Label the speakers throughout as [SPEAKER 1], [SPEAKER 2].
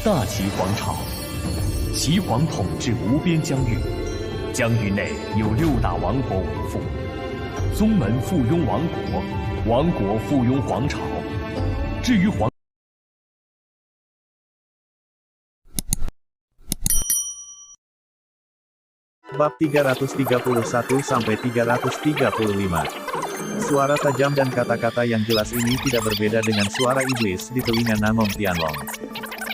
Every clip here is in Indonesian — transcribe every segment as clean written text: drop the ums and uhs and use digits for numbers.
[SPEAKER 1] 大齐皇朝，齐皇统治无边疆域，疆域内有6大王国为父，宗门附庸王国，王国附庸皇朝。至于皇
[SPEAKER 2] Bab 331 sampai 335. Suara tajam dan kata-kata yang jelas ini tidak berbeda dengan suara iblis di telinga Namong Tianlong.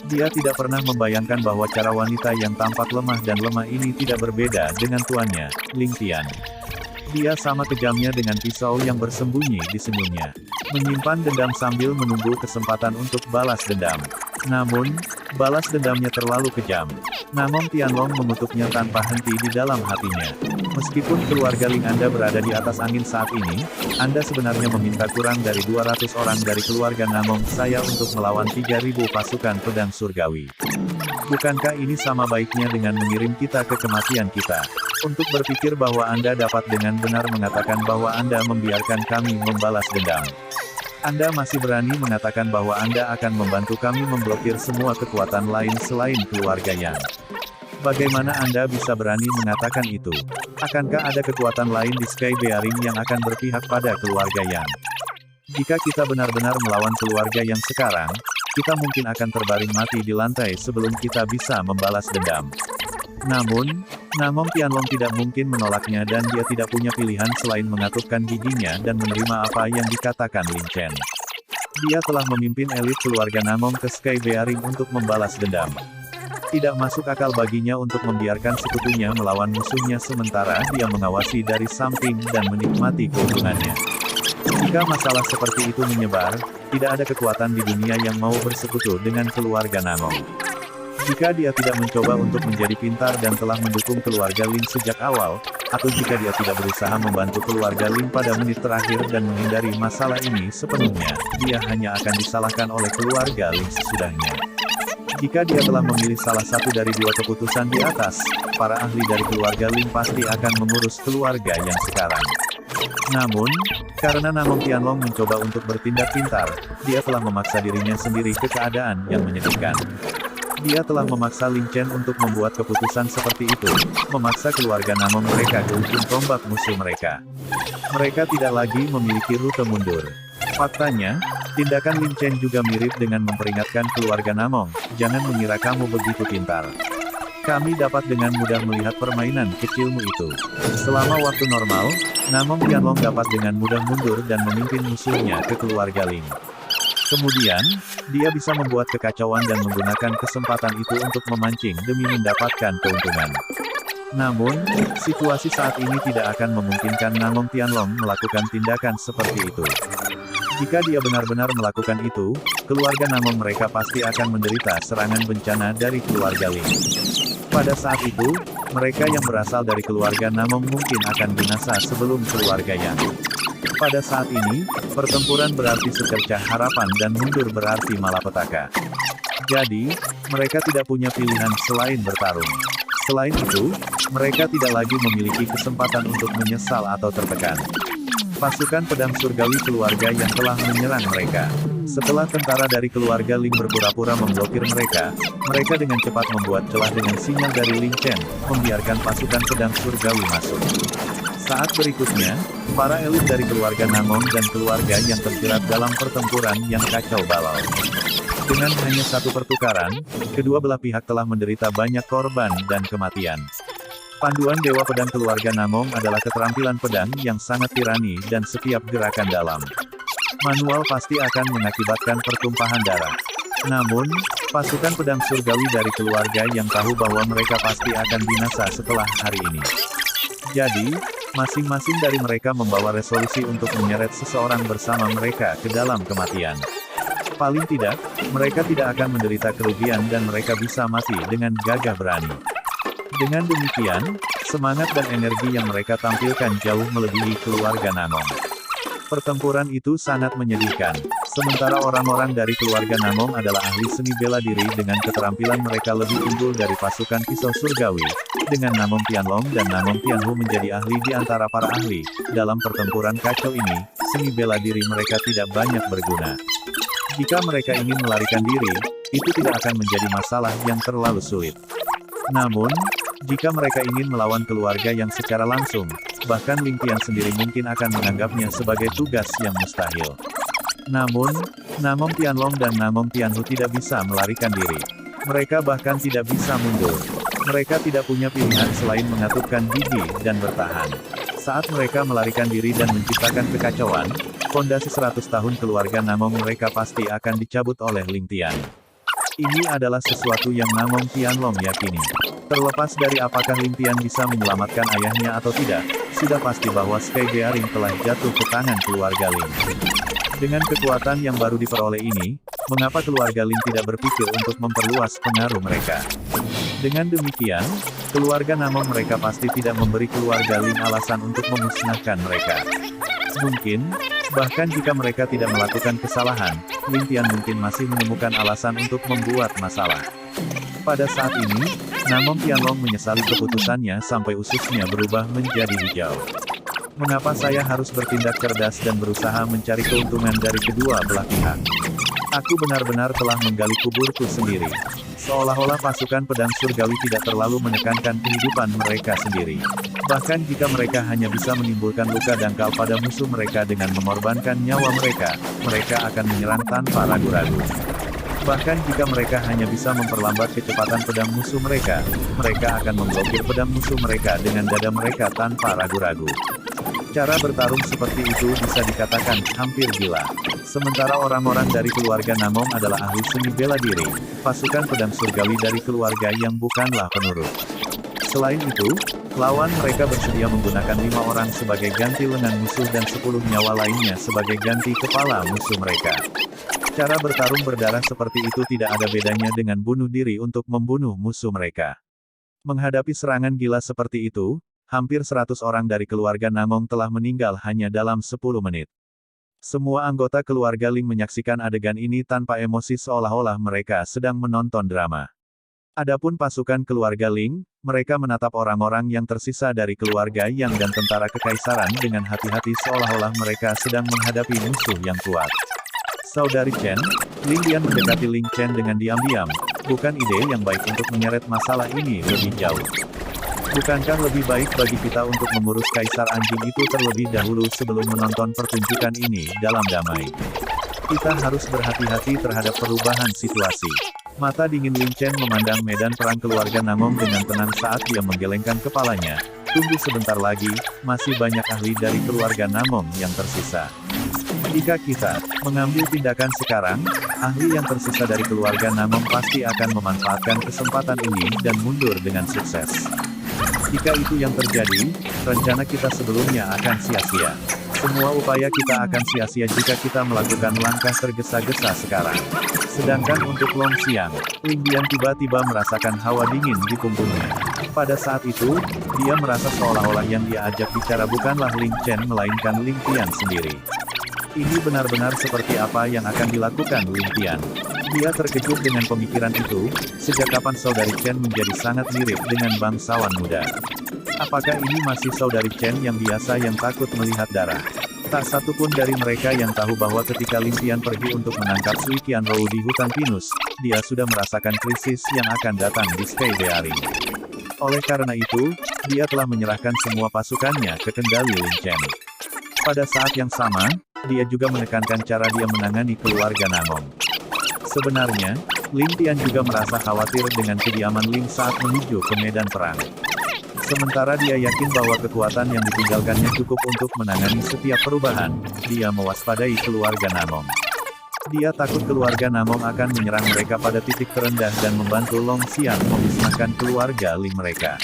[SPEAKER 2] Dia tidak pernah membayangkan bahwa cara wanita yang tampak lemah dan lemah ini tidak berbeda dengan tuannya, Ling Tian. Dia sama kejamnya dengan pisau yang bersembunyi di senyumnya. Menyimpan dendam sambil menunggu kesempatan untuk balas dendam. Namun, balas dendamnya terlalu kejam. Namong Tianlong mengutuknya tanpa henti di dalam hatinya. Meskipun keluarga Ling Anda berada di atas angin saat ini, Anda sebenarnya meminta kurang dari 200 orang dari keluarga Namong saya untuk melawan 3.000 pasukan pedang surgawi. Bukankah ini sama baiknya dengan mengirim kita ke kematian kita? Untuk berpikir bahwa Anda dapat dengan benar mengatakan bahwa Anda membiarkan kami membalas dendam. Anda masih berani mengatakan bahwa Anda akan membantu kami memblokir semua kekuatan lain selain keluarga Yang. Bagaimana Anda bisa berani mengatakan itu? Akankah ada kekuatan lain di Sky Bearing yang akan berpihak pada keluarga Yang? Jika kita benar-benar melawan keluarga Yang sekarang, kita mungkin akan terbaring mati di lantai sebelum kita bisa membalas dendam. Namun, Namong Tianlong tidak mungkin menolaknya dan dia tidak punya pilihan selain mengatupkan giginya dan menerima apa yang dikatakan Lin Chen. Dia telah memimpin elit keluarga Namong ke Sky Bearing untuk membalas dendam. Tidak masuk akal baginya untuk membiarkan sekutunya melawan musuhnya sementara dia mengawasi dari samping dan menikmati keuntungannya. Jika masalah seperti itu menyebar, tidak ada kekuatan di dunia yang mau bersekutu dengan keluarga Namong. Jika dia tidak mencoba untuk menjadi pintar dan telah mendukung keluarga Lin sejak awal, atau jika dia tidak berusaha membantu keluarga Lin pada menit terakhir dan menghindari masalah ini sepenuhnya, dia hanya akan disalahkan oleh keluarga Lin sesudahnya. Jika dia telah memilih salah satu dari dua keputusan di atas, para ahli dari keluarga Lin pasti akan mengurus keluarga yang sekarang. Namun, karena Namong Tianlong mencoba untuk bertindak pintar, dia telah memaksa dirinya sendiri ke keadaan yang menyedihkan. Dia telah memaksa Lin Chen untuk membuat keputusan seperti itu, memaksa keluarga Namong mereka ke ujung tombak musuh mereka. Mereka tidak lagi memiliki rute mundur. Faktanya, tindakan Lin Chen juga mirip dengan memperingatkan keluarga Namong, jangan mengira kamu begitu pintar. Kami dapat dengan mudah melihat permainan kecilmu itu. Selama waktu normal, Namong Tianlong dapat dengan mudah mundur dan memimpin musuhnya ke keluarga Lin. Kemudian, dia bisa membuat kekacauan dan menggunakan kesempatan itu untuk memancing demi mendapatkan keuntungan. Namun, situasi saat ini tidak akan memungkinkan Namong Tianlong melakukan tindakan seperti itu. Jika dia benar-benar melakukan itu, keluarga Namong mereka pasti akan menderita serangan bencana dari keluarga Lin. Pada saat itu, mereka yang berasal dari keluarga Namong mungkin akan binasa sebelum keluarga Yang. Pada saat ini, pertempuran berarti secercah harapan dan mundur berarti malapetaka. Jadi, mereka tidak punya pilihan selain bertarung. Selain itu, mereka tidak lagi memiliki kesempatan untuk menyesal atau tertekan. Pasukan pedang surgawi keluarga yang telah menyerang mereka. Setelah tentara dari keluarga Ling berpura-pura memblokir mereka, mereka dengan cepat membuat celah dengan sinyal dari Lin Chen, membiarkan pasukan pedang surgawi masuk. Saat berikutnya, para elit dari keluarga Namong dan keluarga yang terjerat dalam pertempuran yang kacau balau. Dengan hanya satu pertukaran, kedua belah pihak telah menderita banyak korban dan kematian. Panduan Dewa Pedang keluarga Namong adalah keterampilan pedang yang sangat tirani dan setiap gerakan dalam. Manual pasti akan mengakibatkan pertumpahan darah. Namun, pasukan pedang surgawi dari keluarga yang tahu bahwa mereka pasti akan binasa setelah hari ini. Jadi, masing-masing dari mereka membawa resolusi untuk menyeret seseorang bersama mereka ke dalam kematian. Paling tidak, mereka tidak akan menderita kerugian dan mereka bisa mati dengan gagah berani. Dengan demikian, semangat dan energi yang mereka tampilkan jauh melebihi keluarga Namong. Pertempuran itu sangat menyedihkan. Sementara orang-orang dari keluarga Namong adalah ahli seni bela diri dengan keterampilan mereka lebih unggul dari pasukan pisau surgawi. Dengan Namong Tianlong dan Namong Tianhu menjadi ahli di antara para ahli, dalam pertempuran kacau ini, seni bela diri mereka tidak banyak berguna. Jika mereka ingin melarikan diri, itu tidak akan menjadi masalah yang terlalu sulit. Namun, jika mereka ingin melawan keluarga yang secara langsung, bahkan Ling Tian sendiri mungkin akan menganggapnya sebagai tugas yang mustahil. Namun, Namong Tianlong dan Namong Tianhu tidak bisa melarikan diri. Mereka bahkan tidak bisa mundur. Mereka tidak punya pilihan selain mengatupkan gigi dan bertahan. Saat mereka melarikan diri dan menciptakan kekacauan, fondasi 100 tahun keluarga Namong mereka pasti akan dicabut oleh Ling Tian. Ini adalah sesuatu yang Namong Tianlong yakini. Terlepas dari apakah Ling Tian bisa menyelamatkan ayahnya atau tidak, sudah pasti bahwa Sky Bearing telah jatuh ke tangan keluarga Ling. Dengan kekuatan yang baru diperoleh ini, mengapa keluarga Ling tidak berpikir untuk memperluas pengaruh mereka? Dengan demikian, keluarga Namong mereka pasti tidak memberi keluarga Ling alasan untuk memusnahkan mereka. Mungkin, bahkan jika mereka tidak melakukan kesalahan, Ling Tian mungkin masih menemukan alasan untuk membuat masalah. Pada saat ini, Namong Tianlong menyesali keputusannya sampai ususnya berubah menjadi hijau. Mengapa saya harus bertindak cerdas dan berusaha mencari keuntungan dari kedua belah pihak? Aku benar-benar telah menggali kuburku sendiri. Seolah-olah pasukan pedang surgawi tidak terlalu menekankan kehidupan mereka sendiri. Bahkan jika mereka hanya bisa menimbulkan luka dangkal pada musuh mereka dengan mengorbankan nyawa mereka, mereka akan menyerang tanpa ragu-ragu. Bahkan jika mereka hanya bisa memperlambat kecepatan pedang musuh mereka akan memblokir pedang musuh mereka dengan dada mereka tanpa ragu-ragu. Cara bertarung seperti itu bisa dikatakan hampir gila. Sementara orang-orang dari keluarga Namong adalah ahli seni bela diri, pasukan pedang surgawi dari keluarga yang bukanlah penurut. Selain itu, lawan mereka bersedia menggunakan 5 orang sebagai ganti lengan musuh dan 10 nyawa lainnya sebagai ganti kepala musuh mereka. Cara bertarung berdarah seperti itu tidak ada bedanya dengan bunuh diri untuk membunuh musuh mereka. Menghadapi serangan gila seperti itu, hampir 100 orang dari keluarga Namong telah meninggal hanya dalam 10 menit. Semua anggota keluarga Ling menyaksikan adegan ini tanpa emosi seolah-olah mereka sedang menonton drama. Adapun pasukan keluarga Ling, mereka menatap orang-orang yang tersisa dari keluarga Yang dan tentara kekaisaran dengan hati-hati seolah-olah mereka sedang menghadapi musuh yang kuat. Saudari Chen, Ling Tian mendekati Ling Chen dengan diam-diam, bukan ide yang baik untuk menyeret masalah ini lebih jauh. Bukankah lebih baik bagi kita untuk mengurus kaisar anjing itu terlebih dahulu sebelum menonton pertunjukan ini dalam damai? Kita harus berhati-hati terhadap perubahan situasi. Mata dingin Ling Chen memandang medan perang keluarga Namong dengan tenang saat dia menggelengkan kepalanya. Tunggu sebentar lagi, masih banyak ahli dari keluarga Namong yang tersisa. Jika kita mengambil tindakan sekarang, ahli yang tersisa dari keluarga Namong pasti akan memanfaatkan kesempatan ini dan mundur dengan sukses. Jika itu yang terjadi, rencana kita sebelumnya akan sia-sia. Semua upaya kita akan sia-sia jika kita melakukan langkah tergesa-gesa sekarang. Sedangkan untuk Long Xiang, Ling Dian tiba-tiba merasakan hawa dingin di punggungnya. Pada saat itu, dia merasa seolah-olah yang dia ajak bicara bukanlah Ling Chen melainkan Ling Tian sendiri. Ini benar-benar seperti apa yang akan dilakukan Ling Tian. Dia terkejut dengan pemikiran itu, sejak kapan saudari Chen menjadi sangat mirip dengan bangsawan muda. Apakah ini masih saudari Chen yang biasa yang takut melihat darah? Tak satu pun dari mereka yang tahu bahwa ketika Ling Tian pergi untuk menangkap Sui Qianrou di hutan pinus, dia sudah merasakan krisis yang akan datang di Sky Bearing. Oleh karena itu, dia telah menyerahkan semua pasukannya ke kendali Ling Chen. Pada saat yang sama, dia juga menekankan cara dia menangani keluarga Namong. Sebenarnya, Ling Tian juga merasa khawatir dengan kediaman Ling saat menuju ke medan perang. Sementara dia yakin bahwa kekuatan yang ditinggalkannya cukup untuk menangani setiap perubahan, dia mewaspadai keluarga Namong. Dia takut keluarga Namong akan menyerang mereka pada titik terendah dan membantu Long Xiang memusnahkan keluarga Ling mereka.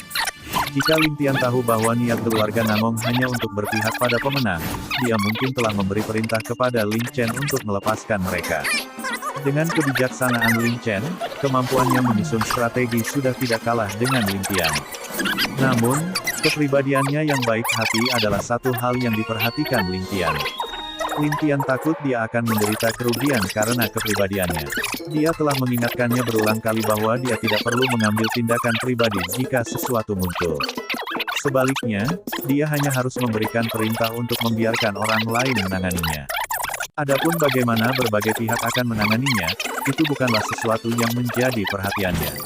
[SPEAKER 2] Jika Ling Tian tahu bahwa niat keluarga Namong hanya untuk berpihak pada pemenang, dia mungkin telah memberi perintah kepada Ling Chen untuk melepaskan mereka. Dengan kebijaksanaan Ling Chen, kemampuannya menyusun strategi sudah tidak kalah dengan Ling Tian. Namun, kepribadiannya yang baik hati adalah satu hal yang diperhatikan Ling Tian. Ling Tian takut dia akan menderita kerugian karena kepribadiannya. Dia telah mengingatkannya berulang kali bahwa dia tidak perlu mengambil tindakan pribadi jika sesuatu muncul. Sebaliknya, dia hanya harus memberikan perintah untuk membiarkan orang lain menanganinya. Adapun bagaimana berbagai pihak akan menanganinya, itu bukanlah sesuatu yang menjadi perhatiannya.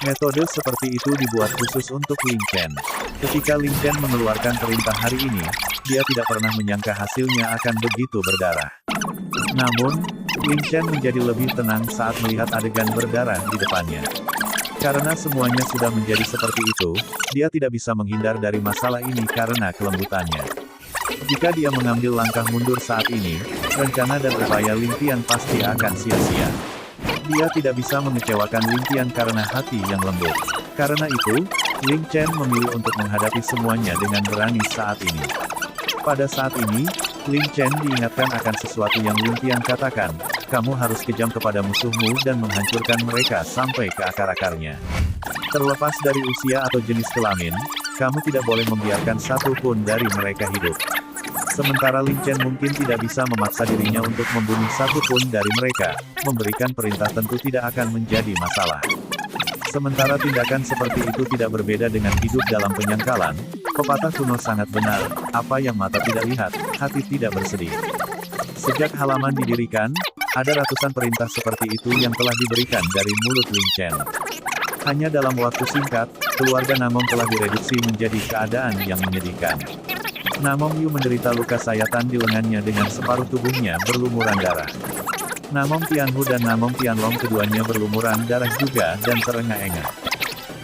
[SPEAKER 2] Metode seperti itu dibuat khusus untuk Lin Chen. Ketika Lin Chen mengeluarkan perintah hari ini, dia tidak pernah menyangka hasilnya akan begitu berdarah. Namun, Lin Chen menjadi lebih tenang saat melihat adegan berdarah di depannya. Karena semuanya sudah menjadi seperti itu, dia tidak bisa menghindar dari masalah ini karena kelembutannya. Jika dia mengambil langkah mundur saat ini, rencana dan upaya Lin Tian pasti akan sia-sia. Dia tidak bisa mengecewakan Lin Tian karena hati yang lembut. Karena itu, Lin Chen memilih untuk menghadapi semuanya dengan berani saat ini. Pada saat ini, Lin Chen diingatkan akan sesuatu yang Lin Tian katakan, kamu harus kejam kepada musuhmu dan menghancurkan mereka sampai ke akar-akarnya. Terlepas dari usia atau jenis kelamin, kamu tidak boleh membiarkan satu pun dari mereka hidup. Sementara Lin Chen mungkin tidak bisa memaksa dirinya untuk membunuh satu pun dari mereka, memberikan perintah tentu tidak akan menjadi masalah. Sementara tindakan seperti itu tidak berbeda dengan hidup dalam penyangkalan, pepatah kuno sangat benar, apa yang mata tidak lihat, hati tidak bersedih. Sejak halaman didirikan, ada ratusan perintah seperti itu yang telah diberikan dari mulut Lin Chen. Hanya dalam waktu singkat, keluarga Namong telah direduksi menjadi keadaan yang menyedihkan. Namong Yu menderita luka sayatan di lengannya dengan separuh tubuhnya berlumuran darah. Namong Tianhu dan Namong Tianlong keduanya berlumuran darah juga dan terengah-engah.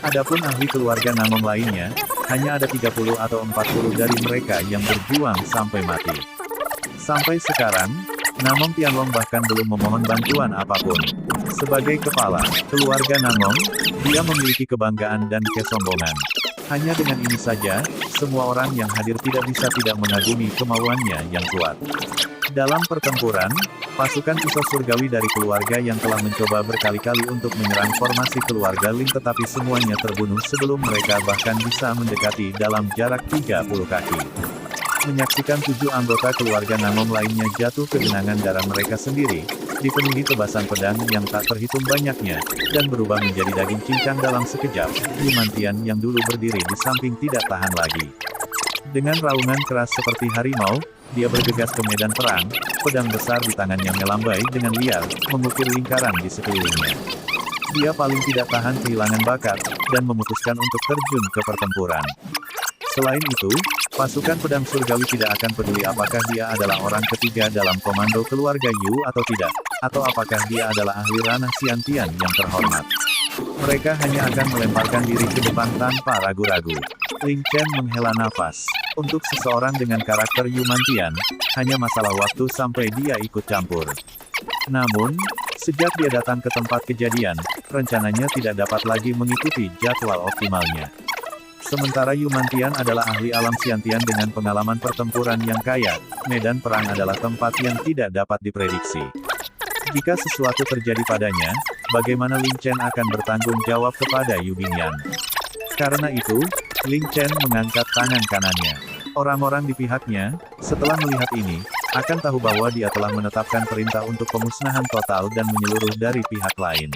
[SPEAKER 2] Adapun ahli keluarga Namong lainnya, hanya ada 30 atau 40 dari mereka yang berjuang sampai mati. Sampai sekarang, Namong Tianlong bahkan belum memohon bantuan apapun. Sebagai kepala keluarga Namong, dia memiliki kebanggaan dan kesombongan. Hanya dengan ini saja, semua orang yang hadir tidak bisa tidak mengagumi kemauannya yang kuat. Dalam pertempuran, pasukan pisau surgawi dari keluarga yang telah mencoba berkali-kali untuk menyerang formasi keluarga Lin tetapi semuanya terbunuh sebelum mereka bahkan bisa mendekati dalam jarak 30 kaki. Menyaksikan 7 anggota keluarga Namong lainnya jatuh ke genangan darah mereka sendiri, dipenuhi tebasan pedang yang tak terhitung banyaknya, dan berubah menjadi daging cincang dalam sekejap, Yu Mantian yang dulu berdiri di samping tidak tahan lagi. Dengan raungan keras seperti harimau, dia bergegas ke medan perang, pedang besar di tangannya melambai dengan liar, mengukir lingkaran di sekelilingnya. Dia paling tidak tahan kehilangan bakat, dan memutuskan untuk terjun ke pertempuran. Selain itu, pasukan pedang surgawi tidak akan peduli apakah dia adalah orang ketiga dalam komando keluarga Yu atau tidak, atau apakah dia adalah ahli ranah Xiantian yang terhormat. Mereka hanya akan melemparkan diri ke depan tanpa ragu-ragu. Lin Chen menghela nafas. Untuk seseorang dengan karakter Yu Mantian, hanya masalah waktu sampai dia ikut campur. Namun, sejak dia datang ke tempat kejadian, rencananya tidak dapat lagi mengikuti jadwal optimalnya. Sementara Yu Mantian adalah ahli alam Xiantian dengan pengalaman pertempuran yang kaya, medan perang adalah tempat yang tidak dapat diprediksi. Jika sesuatu terjadi padanya, bagaimana Lin Chen akan bertanggung jawab kepada Yu Bingyan? Karena itu, Lin Chen mengangkat tangan kanannya. Orang-orang di pihaknya, setelah melihat ini, akan tahu bahwa dia telah menetapkan perintah untuk pemusnahan total dan menyeluruh dari pihak lain.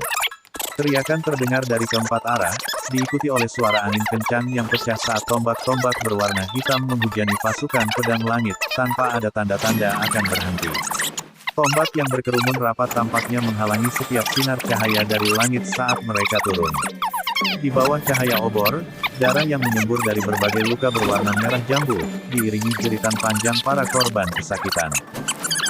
[SPEAKER 2] Teriakan terdengar dari keempat arah, diikuti oleh suara angin kencang yang pecah saat tombak-tombak berwarna hitam menghujani pasukan pedang langit, tanpa ada tanda-tanda akan berhenti. Tombak yang berkerumun rapat tampaknya menghalangi setiap sinar cahaya dari langit saat mereka turun. Di bawah cahaya obor, darah yang menyembur dari berbagai luka berwarna merah jambu, diiringi jeritan panjang para korban kesakitan.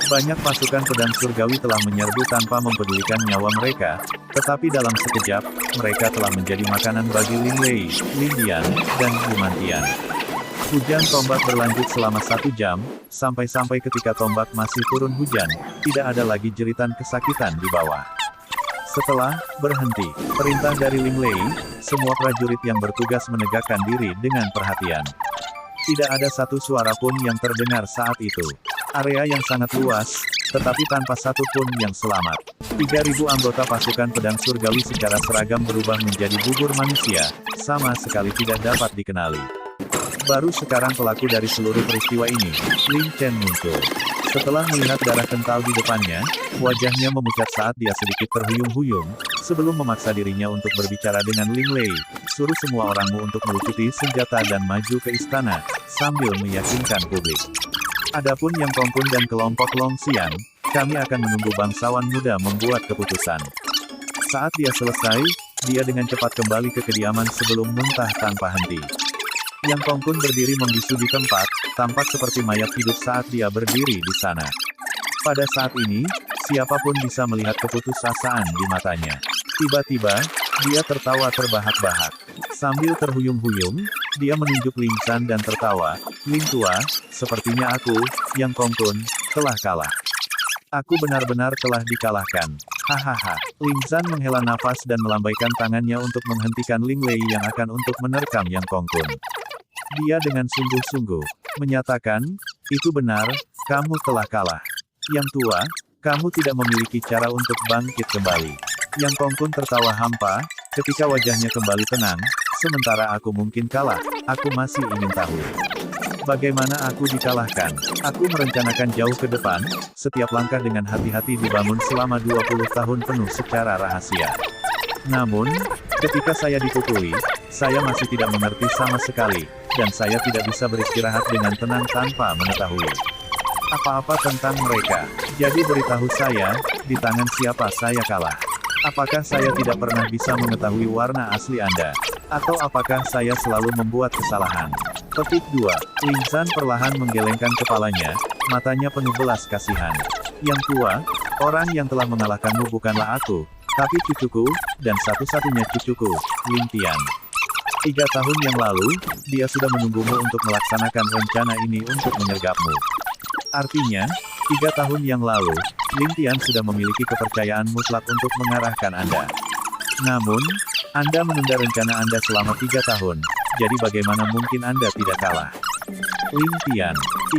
[SPEAKER 2] Banyak pasukan pedang surgawi telah menyerbu tanpa mempedulikan nyawa mereka, tetapi dalam sekejap, mereka telah menjadi makanan bagi Lin Wei, Lin Dian, dan Yu Mantian. Hujan tombak berlanjut selama 1 jam, sampai-sampai ketika tombak masih turun hujan, tidak ada lagi jeritan kesakitan di bawah. Setelah berhenti perintah dari Lin Wei, semua prajurit yang bertugas menegakkan diri dengan perhatian. Tidak ada satu suara pun yang terdengar saat itu. Area yang sangat luas, tetapi tanpa satu pun yang selamat. 3.000 anggota pasukan pedang surgawi secara seragam berubah menjadi bubur manusia, sama sekali tidak dapat dikenali. Baru sekarang pelaku dari seluruh peristiwa ini, Lin Chen muncul. Setelah melihat darah kental di depannya, wajahnya memucat saat dia sedikit terhuyung-huyung, sebelum memaksa dirinya untuk berbicara dengan Lin Wei, suruh semua orangmu untuk melucuti senjata dan maju ke istana, sambil meyakinkan publik. Adapun Yang Kongkun dan kelompok Long Xian, kami akan menunggu bangsawan muda membuat keputusan. Saat dia selesai, dia dengan cepat kembali ke kediaman sebelum muntah tanpa henti. Yang Kongkun berdiri membisu di tempat, tampak seperti mayat hidup saat dia berdiri di sana. Pada saat ini, siapapun bisa melihat keputusasaan di matanya. Tiba-tiba, dia tertawa terbahak-bahak. Sambil terhuyung-huyung, dia menunjuk Ling San dan tertawa. Ling tua, sepertinya aku, Yang Kongkun, telah kalah. Aku benar-benar telah dikalahkan. Hahaha. Ling San menghela nafas dan melambaikan tangannya untuk menghentikan Ling Lei yang akan untuk menerkam Yang Kongkun. Dia dengan sungguh-sungguh menyatakan, itu benar, kamu telah kalah. Yang tua, kamu tidak memiliki cara untuk bangkit kembali. Yang Kongkun tertawa hampa, ketika wajahnya kembali tenang, sementara aku mungkin kalah, aku masih ingin tahu. Bagaimana aku dikalahkan? Aku merencanakan jauh ke depan, setiap langkah dengan hati-hati dibangun selama 20 tahun penuh secara rahasia. Namun, ketika saya dipukuli, saya masih tidak mengerti sama sekali, dan saya tidak bisa beristirahat dengan tenang tanpa mengetahui apa-apa tentang mereka. Jadi beritahu saya, di tangan siapa saya kalah? Apakah saya tidak pernah bisa mengetahui warna asli Anda? Atau apakah saya selalu membuat kesalahan? Petik 2. Ling San perlahan menggelengkan kepalanya, matanya penuh belas kasihan. Yang tua, orang yang telah mengalahkanmu bukanlah aku, tapi cucuku, dan satu-satunya cucuku, Ling Tian. 3 tahun yang lalu, dia sudah menunggumu untuk melaksanakan rencana ini untuk menyergapmu. Artinya, 3 tahun yang lalu, Ling Tian sudah memiliki kepercayaan mutlak untuk mengarahkan Anda. Namun, Anda menunda rencana Anda selama 3 tahun, jadi bagaimana mungkin Anda tidak kalah? Ling Tian,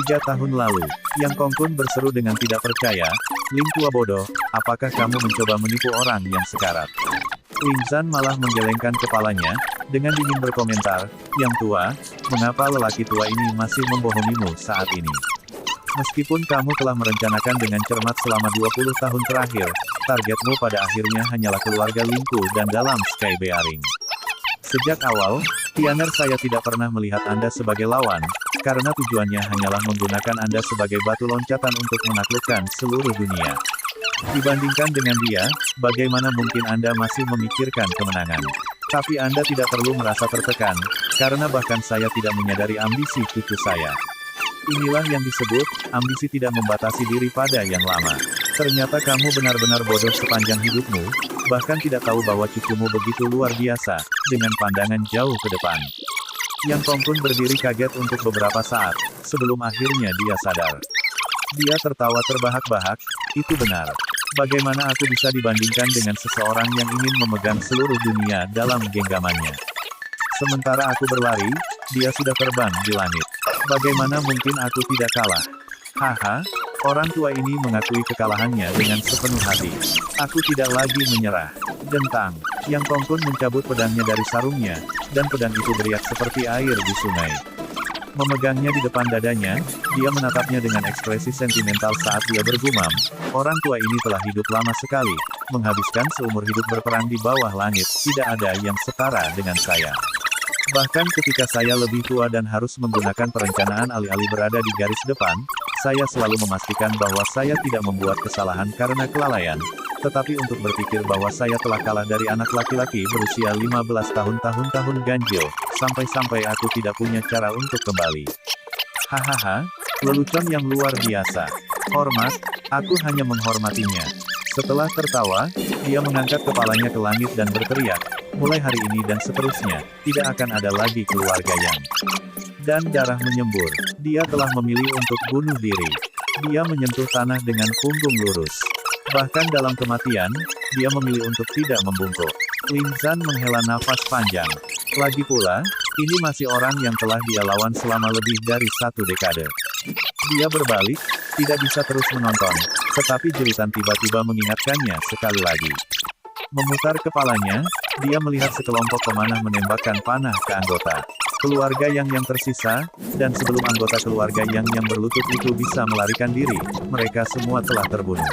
[SPEAKER 2] 3 tahun lalu, Yang Kongkun berseru dengan tidak percaya, Ling tua bodoh, apakah kamu mencoba menipu orang yang sekarat? Ling San malah menggelengkan kepalanya, dengan dingin berkomentar, Yang tua, mengapa lelaki tua ini masih membohongimu saat ini? Meskipun kamu telah merencanakan dengan cermat selama 20 tahun terakhir, targetmu pada akhirnya hanyalah keluarga Lingku dan dalam Sky Bearing. Sejak awal, Tianer saya tidak pernah melihat Anda sebagai lawan, karena tujuannya hanyalah menggunakan Anda sebagai batu loncatan untuk menaklukkan seluruh dunia. Dibandingkan dengan dia, bagaimana mungkin Anda masih memikirkan kemenangan? Tapi Anda tidak perlu merasa tertekan, karena bahkan saya tidak menyadari ambisi cucu saya. Inilah yang disebut, ambisi tidak membatasi diri pada yang lama. Ternyata kamu benar-benar bodoh sepanjang hidupmu, bahkan tidak tahu bahwa cucumu begitu luar biasa, dengan pandangan jauh ke depan. Yang Kongkun berdiri kaget untuk beberapa saat, sebelum akhirnya dia sadar. Dia tertawa terbahak-bahak, itu benar. Bagaimana aku bisa dibandingkan dengan seseorang yang ingin memegang seluruh dunia dalam genggamannya? Sementara aku berlari, dia sudah terbang di langit. Bagaimana mungkin aku tidak kalah? Haha, orang tua ini mengakui kekalahannya dengan sepenuh hati. Aku tidak lagi menyerah. Dentang, Yang Kongkun mencabut pedangnya dari sarungnya, dan pedang itu beriak seperti air di sungai. Memegangnya di depan dadanya, dia menatapnya dengan ekspresi sentimental saat dia bergumam, orang tua ini telah hidup lama sekali, menghabiskan seumur hidup berperang di bawah langit, tidak ada yang setara dengan saya. Bahkan ketika saya lebih tua dan harus menggunakan perencanaan alih-alih berada di garis depan, saya selalu memastikan bahwa saya tidak membuat kesalahan karena kelalaian, tetapi untuk berpikir bahwa saya telah kalah dari anak laki-laki berusia 15 tahun ganjil, sampai-sampai aku tidak punya cara untuk kembali. Hahaha, lelucon yang luar biasa. Hormat, aku hanya menghormatinya. Setelah tertawa, dia mengangkat kepalanya ke langit dan berteriak, mulai hari ini dan seterusnya, tidak akan ada lagi keluarga yang. Dan darah menyembur. Dia telah memilih untuk bunuh diri. Dia menyentuh tanah dengan punggung lurus. Bahkan dalam kematian, dia memilih untuk tidak membungkuk. Ling San menghela nafas panjang. Lagi pula, ini masih orang yang telah dia lawan selama lebih dari 1 dekade. Dia berbalik, tidak bisa terus menonton, tetapi jeritan tiba-tiba mengingatkannya sekali lagi. Memutar kepalanya, dia melihat sekelompok pemanah menembakkan panah ke anggota keluarga yang tersisa, dan sebelum anggota keluarga yang berlutut itu bisa melarikan diri, mereka semua telah terbunuh.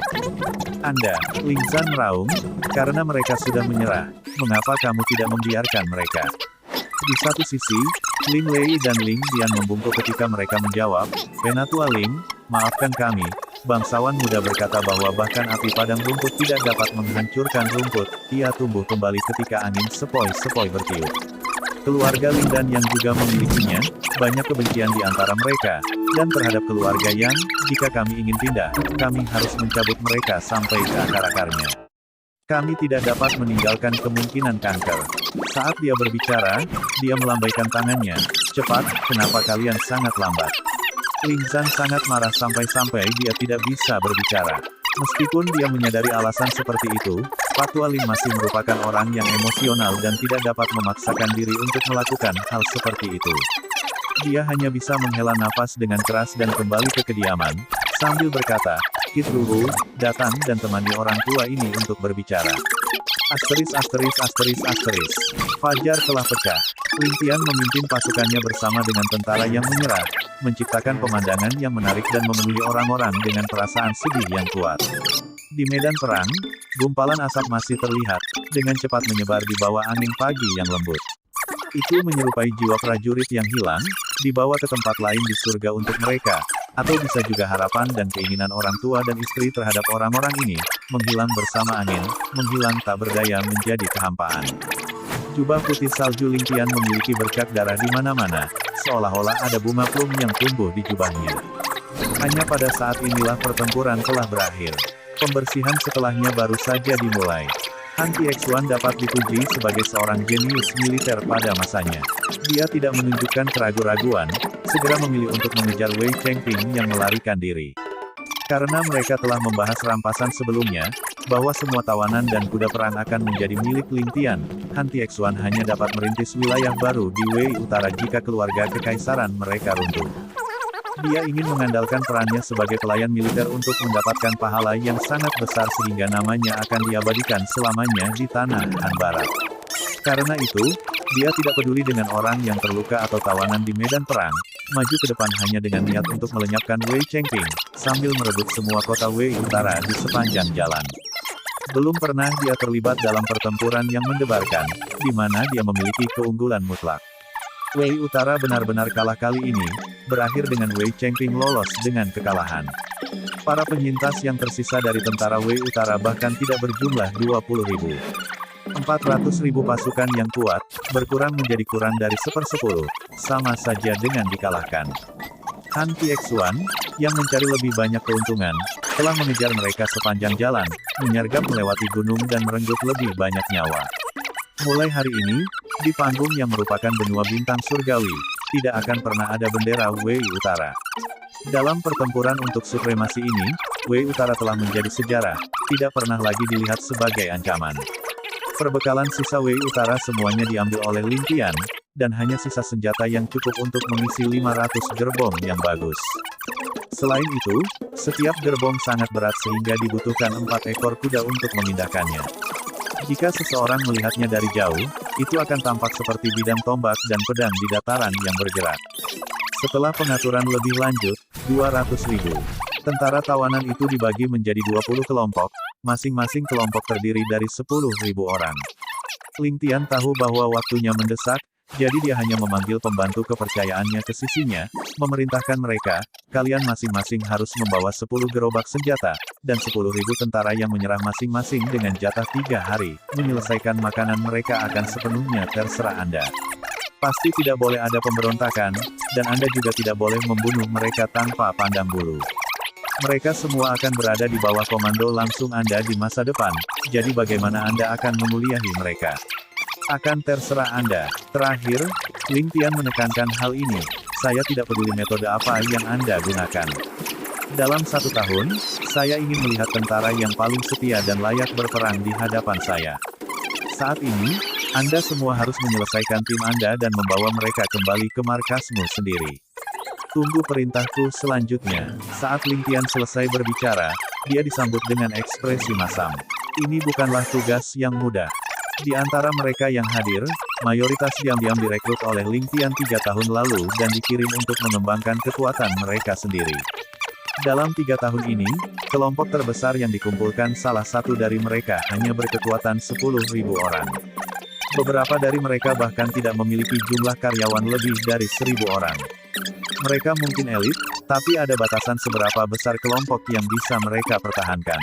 [SPEAKER 2] Anda, Ling San meraung, karena mereka sudah menyerah, mengapa kamu tidak membiarkan mereka? Di satu sisi, Ling Lei dan Ling Dian membungkuk ketika mereka menjawab, Penatua Ling, Maafkan kami, bangsawan muda berkata bahwa bahkan api padang rumput tidak dapat menghancurkan rumput, ia tumbuh kembali ketika angin sepoi-sepoi bertiup. Keluarga Lindan yang juga memilikinya, banyak kebencian di antara mereka, dan terhadap keluarga yang, jika kami ingin pindah, kami harus mencabut mereka sampai ke akar-akarnya. Kami tidak dapat meninggalkan kemungkinan kanker. Saat dia berbicara, dia melambaikan tangannya. Cepat, kenapa kalian sangat lambat? Lingzan sangat marah sampai-sampai dia tidak bisa berbicara. Meskipun dia menyadari alasan seperti itu, Patua Lin masih merupakan orang yang emosional dan tidak dapat memaksakan diri untuk melakukan hal seperti itu. Dia hanya bisa menghela nafas dengan keras dan kembali ke kediaman, sambil berkata, Kit Ruru, datang dan temani orang tua ini untuk berbicara. Fajar telah pecah. Lintian memimpin pasukannya bersama dengan tentara yang menyerah, menciptakan pemandangan yang menarik dan memenuhi orang-orang dengan perasaan sedih yang kuat. Di medan perang, gumpalan asap masih terlihat, dengan cepat menyebar di bawah angin pagi yang lembut. Itu menyerupai jiwa prajurit yang hilang, dibawa ke tempat lain di surga untuk mereka, atau bisa juga harapan dan keinginan orang tua dan istri terhadap orang-orang ini, menghilang bersama angin, menghilang tak berdaya menjadi kehampaan. Jubah putih salju Lintian memiliki bercak darah di mana-mana, seolah-olah ada bunga plum yang tumbuh di jubahnya. Hanya pada saat inilah pertempuran telah berakhir. Pembersihan setelahnya baru saja dimulai. Han Tixuan dapat dipuji sebagai seorang jenius militer pada masanya. Dia tidak menunjukkan keraguan-raguan, segera memilih untuk mengejar Wei Chengping yang melarikan diri. Karena mereka telah membahas rampasan sebelumnya, bahwa semua tawanan dan kuda perang akan menjadi milik Lintian, Han Tixuan hanya dapat merintis wilayah baru di Wei Utara jika keluarga kekaisaran mereka runtuh. Dia ingin mengandalkan perannya sebagai pelayan militer untuk mendapatkan pahala yang sangat besar sehingga namanya akan diabadikan selamanya di tanah Han Barat. Karena itu, dia tidak peduli dengan orang yang terluka atau tawanan di medan perang, maju ke depan hanya dengan niat untuk melenyapkan Wei Chengping, sambil merebut semua kota Wei Utara di sepanjang jalan. Belum pernah dia terlibat dalam pertempuran yang mendebarkan, di mana dia memiliki keunggulan mutlak. Wei Utara benar-benar kalah kali ini, berakhir dengan Wei Chengping lolos dengan kekalahan. Para penyintas yang tersisa dari tentara Wei Utara bahkan tidak berjumlah 20.000. 400.000 pasukan yang kuat, berkurang menjadi kurang dari 1/10, sama saja dengan dikalahkan. Han Tixuan, yang mencari lebih banyak keuntungan, telah mengejar mereka sepanjang jalan, menyergap melewati gunung dan merenggut lebih banyak nyawa. Mulai hari ini, di panggung yang merupakan benua bintang surgawi, tidak akan pernah ada bendera Wei Utara. Dalam pertempuran untuk supremasi ini, Wei Utara telah menjadi sejarah, tidak pernah lagi dilihat sebagai ancaman. Perbekalan sisa Wei Utara semuanya diambil oleh Lintian, dan hanya sisa senjata yang cukup untuk mengisi 500 gerbong yang bagus. Selain itu, setiap gerbong sangat berat sehingga dibutuhkan 4 ekor kuda untuk memindahkannya. Jika seseorang melihatnya dari jauh, itu akan tampak seperti bidang tombak dan pedang di dataran yang bergerak. Setelah pengaturan lebih lanjut, 200.000 tentara tawanan itu dibagi menjadi 20 kelompok, masing-masing kelompok terdiri dari 10.000 orang. Lintian tahu bahwa waktunya mendesak, jadi dia hanya memanggil pembantu kepercayaannya ke sisinya, memerintahkan mereka, kalian masing-masing harus membawa 10 gerobak senjata, dan 10.000 tentara yang menyerah masing-masing dengan jatah 3 hari, menyelesaikan makanan mereka akan sepenuhnya terserah Anda. Pasti tidak boleh ada pemberontakan, dan Anda juga tidak boleh membunuh mereka tanpa pandang bulu. Mereka semua akan berada di bawah komando langsung Anda di masa depan, jadi bagaimana Anda akan memuliahi mereka? Akan terserah Anda. Terakhir, Lintian menekankan hal ini, saya tidak peduli metode apa yang Anda gunakan. Dalam 1 tahun, saya ingin melihat tentara yang paling setia dan layak berperang di hadapan saya. Saat ini, Anda semua harus menyelesaikan tim Anda dan membawa mereka kembali ke markasmu sendiri. Tunggu perintahku selanjutnya. Saat Lintian selesai berbicara, dia disambut dengan ekspresi masam. Ini bukanlah tugas yang mudah. Di antara mereka yang hadir, mayoritas diam-diam direkrut oleh Lintian 3 tahun lalu dan dikirim untuk mengembangkan kekuatan mereka sendiri. Dalam 3 tahun ini, kelompok terbesar yang dikumpulkan salah satu dari mereka hanya berkekuatan 10.000 orang. Beberapa dari mereka bahkan tidak memiliki jumlah karyawan lebih dari 1.000 orang. Mereka mungkin elit, Tapi ada batasan seberapa besar kelompok yang bisa mereka pertahankan.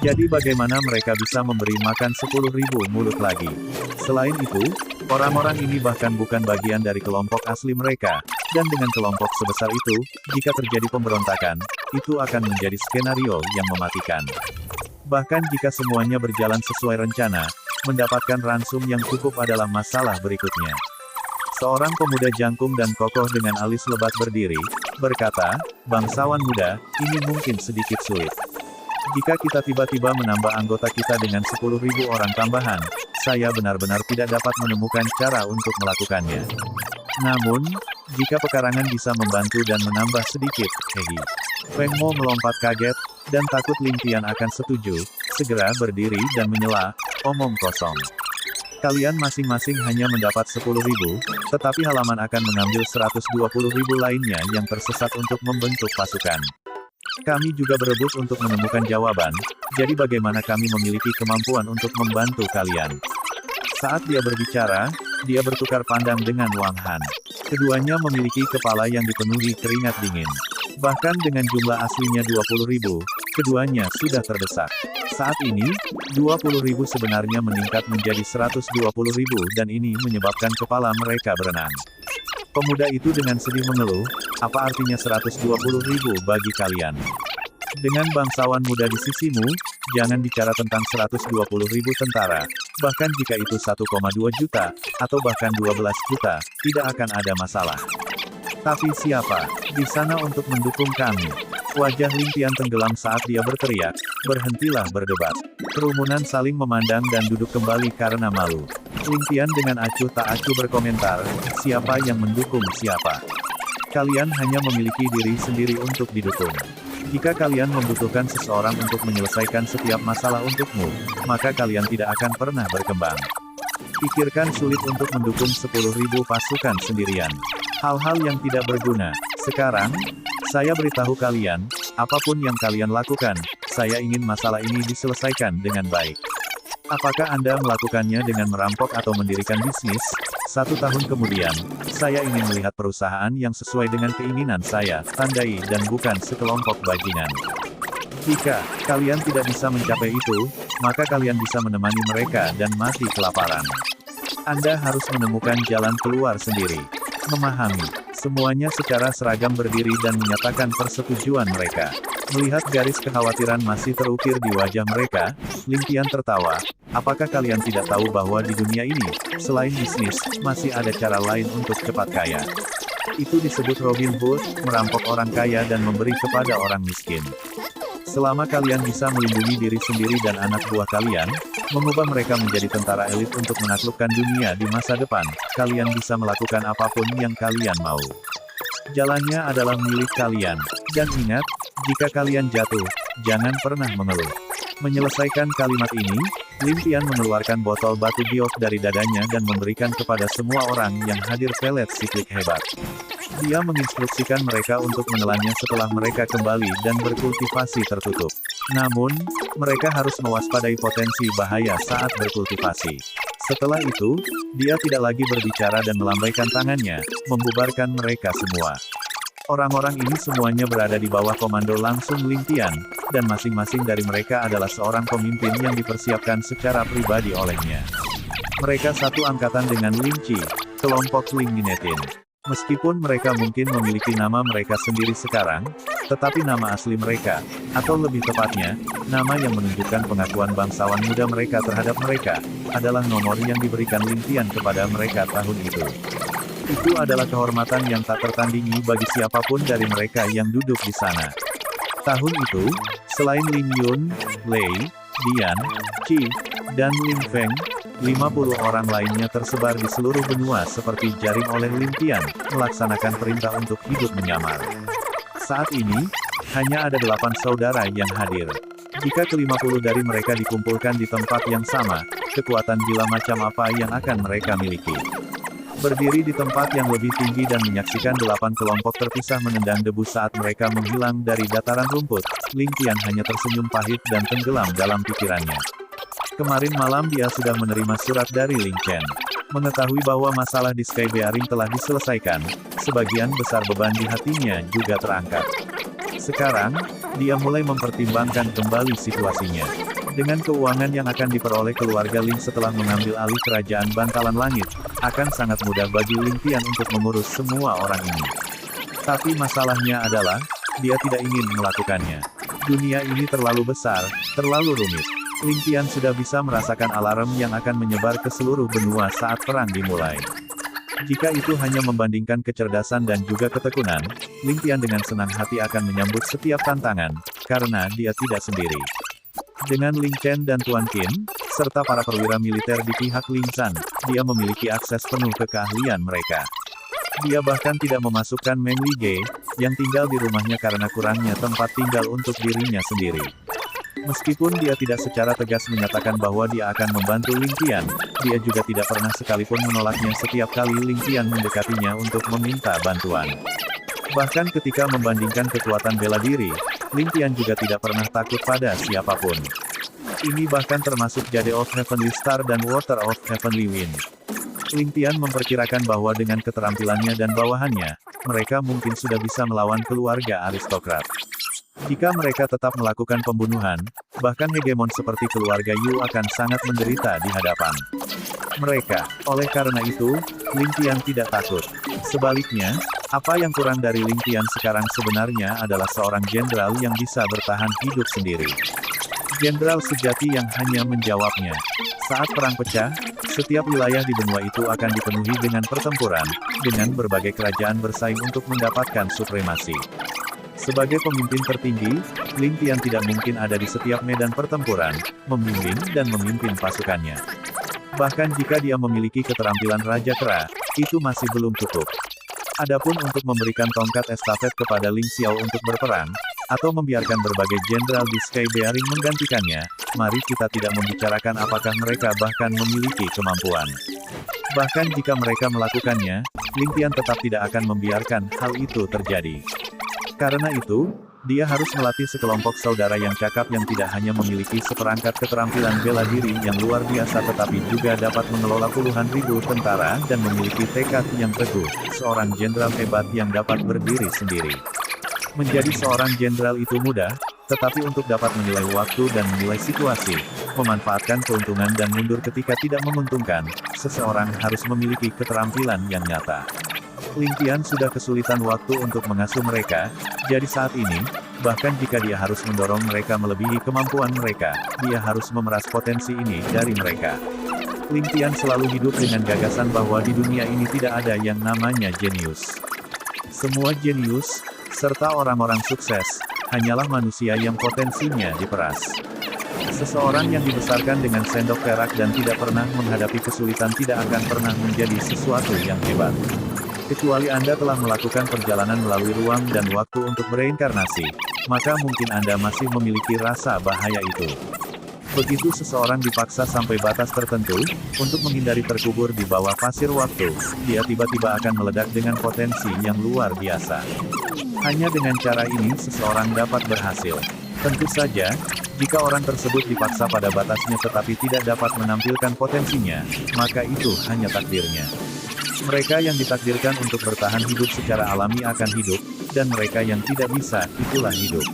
[SPEAKER 2] Jadi bagaimana mereka bisa memberi makan 10.000 mulut lagi? Selain itu, orang-orang ini bahkan bukan bagian dari kelompok asli mereka, dan dengan kelompok sebesar itu, jika terjadi pemberontakan, itu akan menjadi skenario yang mematikan. Bahkan jika semuanya berjalan sesuai rencana, mendapatkan ransum yang cukup adalah masalah berikutnya. Seorang pemuda jangkung dan kokoh dengan alis lebat berdiri, berkata, "Bangsawan muda, ini mungkin sedikit sulit. Jika kita tiba-tiba menambah anggota kita dengan 10.000 orang tambahan, saya benar-benar tidak dapat menemukan cara untuk melakukannya. Namun, jika pekarangan bisa membantu dan menambah sedikit, hehe." Feng Mo melompat kaget, dan takut Lin Tian akan setuju, segera berdiri dan menyela, "Omong kosong. Kalian masing-masing hanya mendapat 10.000, tetapi halaman akan mengambil 120.000 lainnya yang tersesat untuk membentuk pasukan. Kami juga berebut untuk menemukan jawaban, jadi bagaimana kami memiliki kemampuan untuk membantu kalian?" Saat dia berbicara, dia bertukar pandang dengan Wang Han. Keduanya memiliki kepala yang dipenuhi keringat dingin. Bahkan dengan jumlah aslinya 20.000, keduanya sudah terdesak. Saat ini, 20.000 sebenarnya meningkat menjadi 120.000 dan ini menyebabkan kepala mereka berenang. Pemuda itu dengan sedih mengeluh, "Apa artinya 120.000 bagi kalian? Dengan bangsawan muda di sisimu, jangan bicara tentang 120.000 tentara, bahkan jika itu 1,2 juta, atau bahkan 12 juta, tidak akan ada masalah. Tapi siapa di sana untuk mendukung kami?" Wajah Lin Tian tenggelam saat dia berteriak, "Berhentilah berdebat." Kerumunan saling memandang dan duduk kembali karena malu. Lin Tian dengan acuh tak acuh berkomentar, "Siapa yang mendukung siapa? Kalian hanya memiliki diri sendiri untuk didukung. Jika kalian membutuhkan seseorang untuk menyelesaikan setiap masalah untukmu, maka kalian tidak akan pernah berkembang. Pikirkan sulit untuk mendukung 10.000 pasukan sendirian. Hal-hal yang tidak berguna. Sekarang, saya beritahu kalian, apapun yang kalian lakukan, saya ingin masalah ini diselesaikan dengan baik. Apakah Anda melakukannya dengan merampok atau mendirikan bisnis? 1 tahun kemudian, saya ingin melihat perusahaan yang sesuai dengan keinginan saya, tandai dan bukan sekelompok bajingan. Jika kalian tidak bisa mencapai itu, maka kalian bisa menemani mereka dan mati kelaparan. Anda harus menemukan jalan keluar sendiri. Memahami. Semuanya secara seragam berdiri dan menyatakan persetujuan mereka. Melihat garis kekhawatiran masih terukir di wajah mereka, Lin Tian tertawa. "Apakah kalian tidak tahu bahwa di dunia ini, selain bisnis, masih ada cara lain untuk cepat kaya? Itu disebut Robin Hood, merampok orang kaya dan memberi kepada orang miskin. Selama kalian bisa melindungi diri sendiri dan anak buah kalian, mengubah mereka menjadi tentara elit untuk menaklukkan dunia di masa depan, kalian bisa melakukan apapun yang kalian mau. Jalannya adalah milik kalian. Dan ingat, jika kalian jatuh, jangan pernah mengeluh." Menyelesaikan kalimat ini, Lin Tian mengeluarkan botol batu giok dari dadanya dan memberikan kepada semua orang yang hadir pelet siklik hebat. Dia menginstruksikan mereka untuk menelannya setelah mereka kembali dan berkultivasi tertutup. Namun, mereka harus mewaspadai potensi bahaya saat berkultivasi. Setelah itu, dia tidak lagi berbicara dan melambaikan tangannya, membubarkan mereka semua. Orang-orang ini semuanya berada di bawah komando langsung Lin Tian, dan masing-masing dari mereka adalah seorang pemimpin yang dipersiapkan secara pribadi olehnya. Mereka satu angkatan dengan Lin Chi, kelompok Ling Minetin. Meskipun mereka mungkin memiliki nama mereka sendiri sekarang, tetapi nama asli mereka, atau lebih tepatnya, nama yang menunjukkan pengakuan bangsawan muda mereka terhadap mereka, adalah nomor yang diberikan Lin Tian kepada mereka tahun itu. Itu adalah kehormatan yang tak tertandingi bagi siapapun dari mereka yang duduk di sana. Tahun itu, selain Lin Yun, Lei, Dian, Qi, dan Lin Feng, 50 orang lainnya tersebar di seluruh benua seperti jaring oleh Lin Tian, melaksanakan perintah untuk hidup menyamar. Saat ini, hanya ada 8 saudara yang hadir. Jika ke-50 dari mereka dikumpulkan di tempat yang sama, kekuatan gila macam apa yang akan mereka miliki? Berdiri di tempat yang lebih tinggi dan menyaksikan 8 kelompok terpisah menendang debu saat mereka menghilang dari dataran rumput, Lin Tian hanya tersenyum pahit dan tenggelam dalam pikirannya. Kemarin malam dia sudah menerima surat dari Lin Chen. Mengetahui bahwa masalah di Sky Bearing telah diselesaikan, sebagian besar beban di hatinya juga terangkat. Sekarang, dia mulai mempertimbangkan kembali situasinya. Dengan keuangan yang akan diperoleh keluarga Ling setelah mengambil alih kerajaan Bantalan Langit, akan sangat mudah bagi Ling Tian untuk mengurus semua orang ini. Tapi masalahnya adalah, dia tidak ingin melakukannya. Dunia ini terlalu besar, terlalu rumit. Ling Tian sudah bisa merasakan alarm yang akan menyebar ke seluruh benua saat perang dimulai. Jika itu hanya membandingkan kecerdasan dan juga ketekunan, Ling Tian dengan senang hati akan menyambut setiap tantangan, karena dia tidak sendiri. Dengan Ling Chen dan Tuan Qin, serta para perwira militer di pihak Ling San, dia memiliki akses penuh ke keahlian mereka. Dia bahkan tidak memasukkan Meng Li yang tinggal di rumahnya karena kurangnya tempat tinggal untuk dirinya sendiri. Meskipun dia tidak secara tegas menyatakan bahwa dia akan membantu Ling Tian, dia juga tidak pernah sekalipun menolaknya setiap kali Ling Tian mendekatinya untuk meminta bantuan. Bahkan ketika membandingkan kekuatan bela diri, Ling Tian juga tidak pernah takut pada siapapun. Ini bahkan termasuk Jade of Heavenly Star dan Water of Heavenly Wind. Ling Tian memperkirakan bahwa dengan keterampilannya dan bawahannya, mereka mungkin sudah bisa melawan keluarga aristokrat. Jika mereka tetap melakukan pembunuhan, bahkan hegemon seperti keluarga Yu akan sangat menderita di hadapan mereka. Oleh karena itu, Ling Tian tidak takut. Sebaliknya, apa yang kurang dari Ling Tian sekarang sebenarnya adalah seorang jenderal yang bisa bertahan hidup sendiri. Jenderal sejati yang hanya menjawabnya. Saat perang pecah, setiap wilayah di benua itu akan dipenuhi dengan pertempuran, dengan berbagai kerajaan bersaing untuk mendapatkan supremasi. Sebagai pemimpin tertinggi, Ling Tian tidak mungkin ada di setiap medan pertempuran, membimbing dan memimpin pasukannya. Bahkan jika dia memiliki keterampilan Raja Kera, itu masih belum cukup. Adapun untuk memberikan tongkat estafet kepada Ling Xiao untuk berperang, atau membiarkan berbagai jenderal di Sky Bearing menggantikannya, mari kita tidak membicarakan apakah mereka bahkan memiliki kemampuan. Bahkan jika mereka melakukannya, Ling Tian tetap tidak akan membiarkan hal itu terjadi. Karena itu, dia harus melatih sekelompok saudara yang cakap yang tidak hanya memiliki seperangkat keterampilan bela diri yang luar biasa tetapi juga dapat mengelola puluhan ribu tentara dan memiliki tekad yang teguh, seorang jenderal hebat yang dapat berdiri sendiri. Menjadi seorang jenderal itu mudah, tetapi untuk dapat menilai waktu dan menilai situasi, memanfaatkan keuntungan dan mundur ketika tidak menguntungkan, seseorang harus memiliki keterampilan yang nyata. Ling Tian sudah kesulitan waktu untuk mengasuh mereka, jadi saat ini, bahkan jika dia harus mendorong mereka melebihi kemampuan mereka, dia harus memeras potensi ini dari mereka. Ling Tian selalu hidup dengan gagasan bahwa di dunia ini tidak ada yang namanya jenius. Semua jenius, serta orang-orang sukses, hanyalah manusia yang potensinya diperas. Seseorang yang dibesarkan dengan sendok perak dan tidak pernah menghadapi kesulitan tidak akan pernah menjadi sesuatu yang hebat. Kecuali Anda telah melakukan perjalanan melalui ruang dan waktu untuk bereinkarnasi, maka mungkin Anda masih memiliki rasa bahaya itu. Begitu seseorang dipaksa sampai batas tertentu, untuk menghindari terkubur di bawah pasir waktu, dia tiba-tiba akan meledak dengan potensi yang luar biasa. Hanya dengan cara ini seseorang dapat berhasil. Tentu saja, jika orang tersebut dipaksa pada batasnya tetapi tidak dapat menampilkan potensinya, maka itu hanya takdirnya. Mereka yang ditakdirkan untuk bertahan hidup secara alami akan hidup, dan mereka yang tidak bisa, itulah hidup.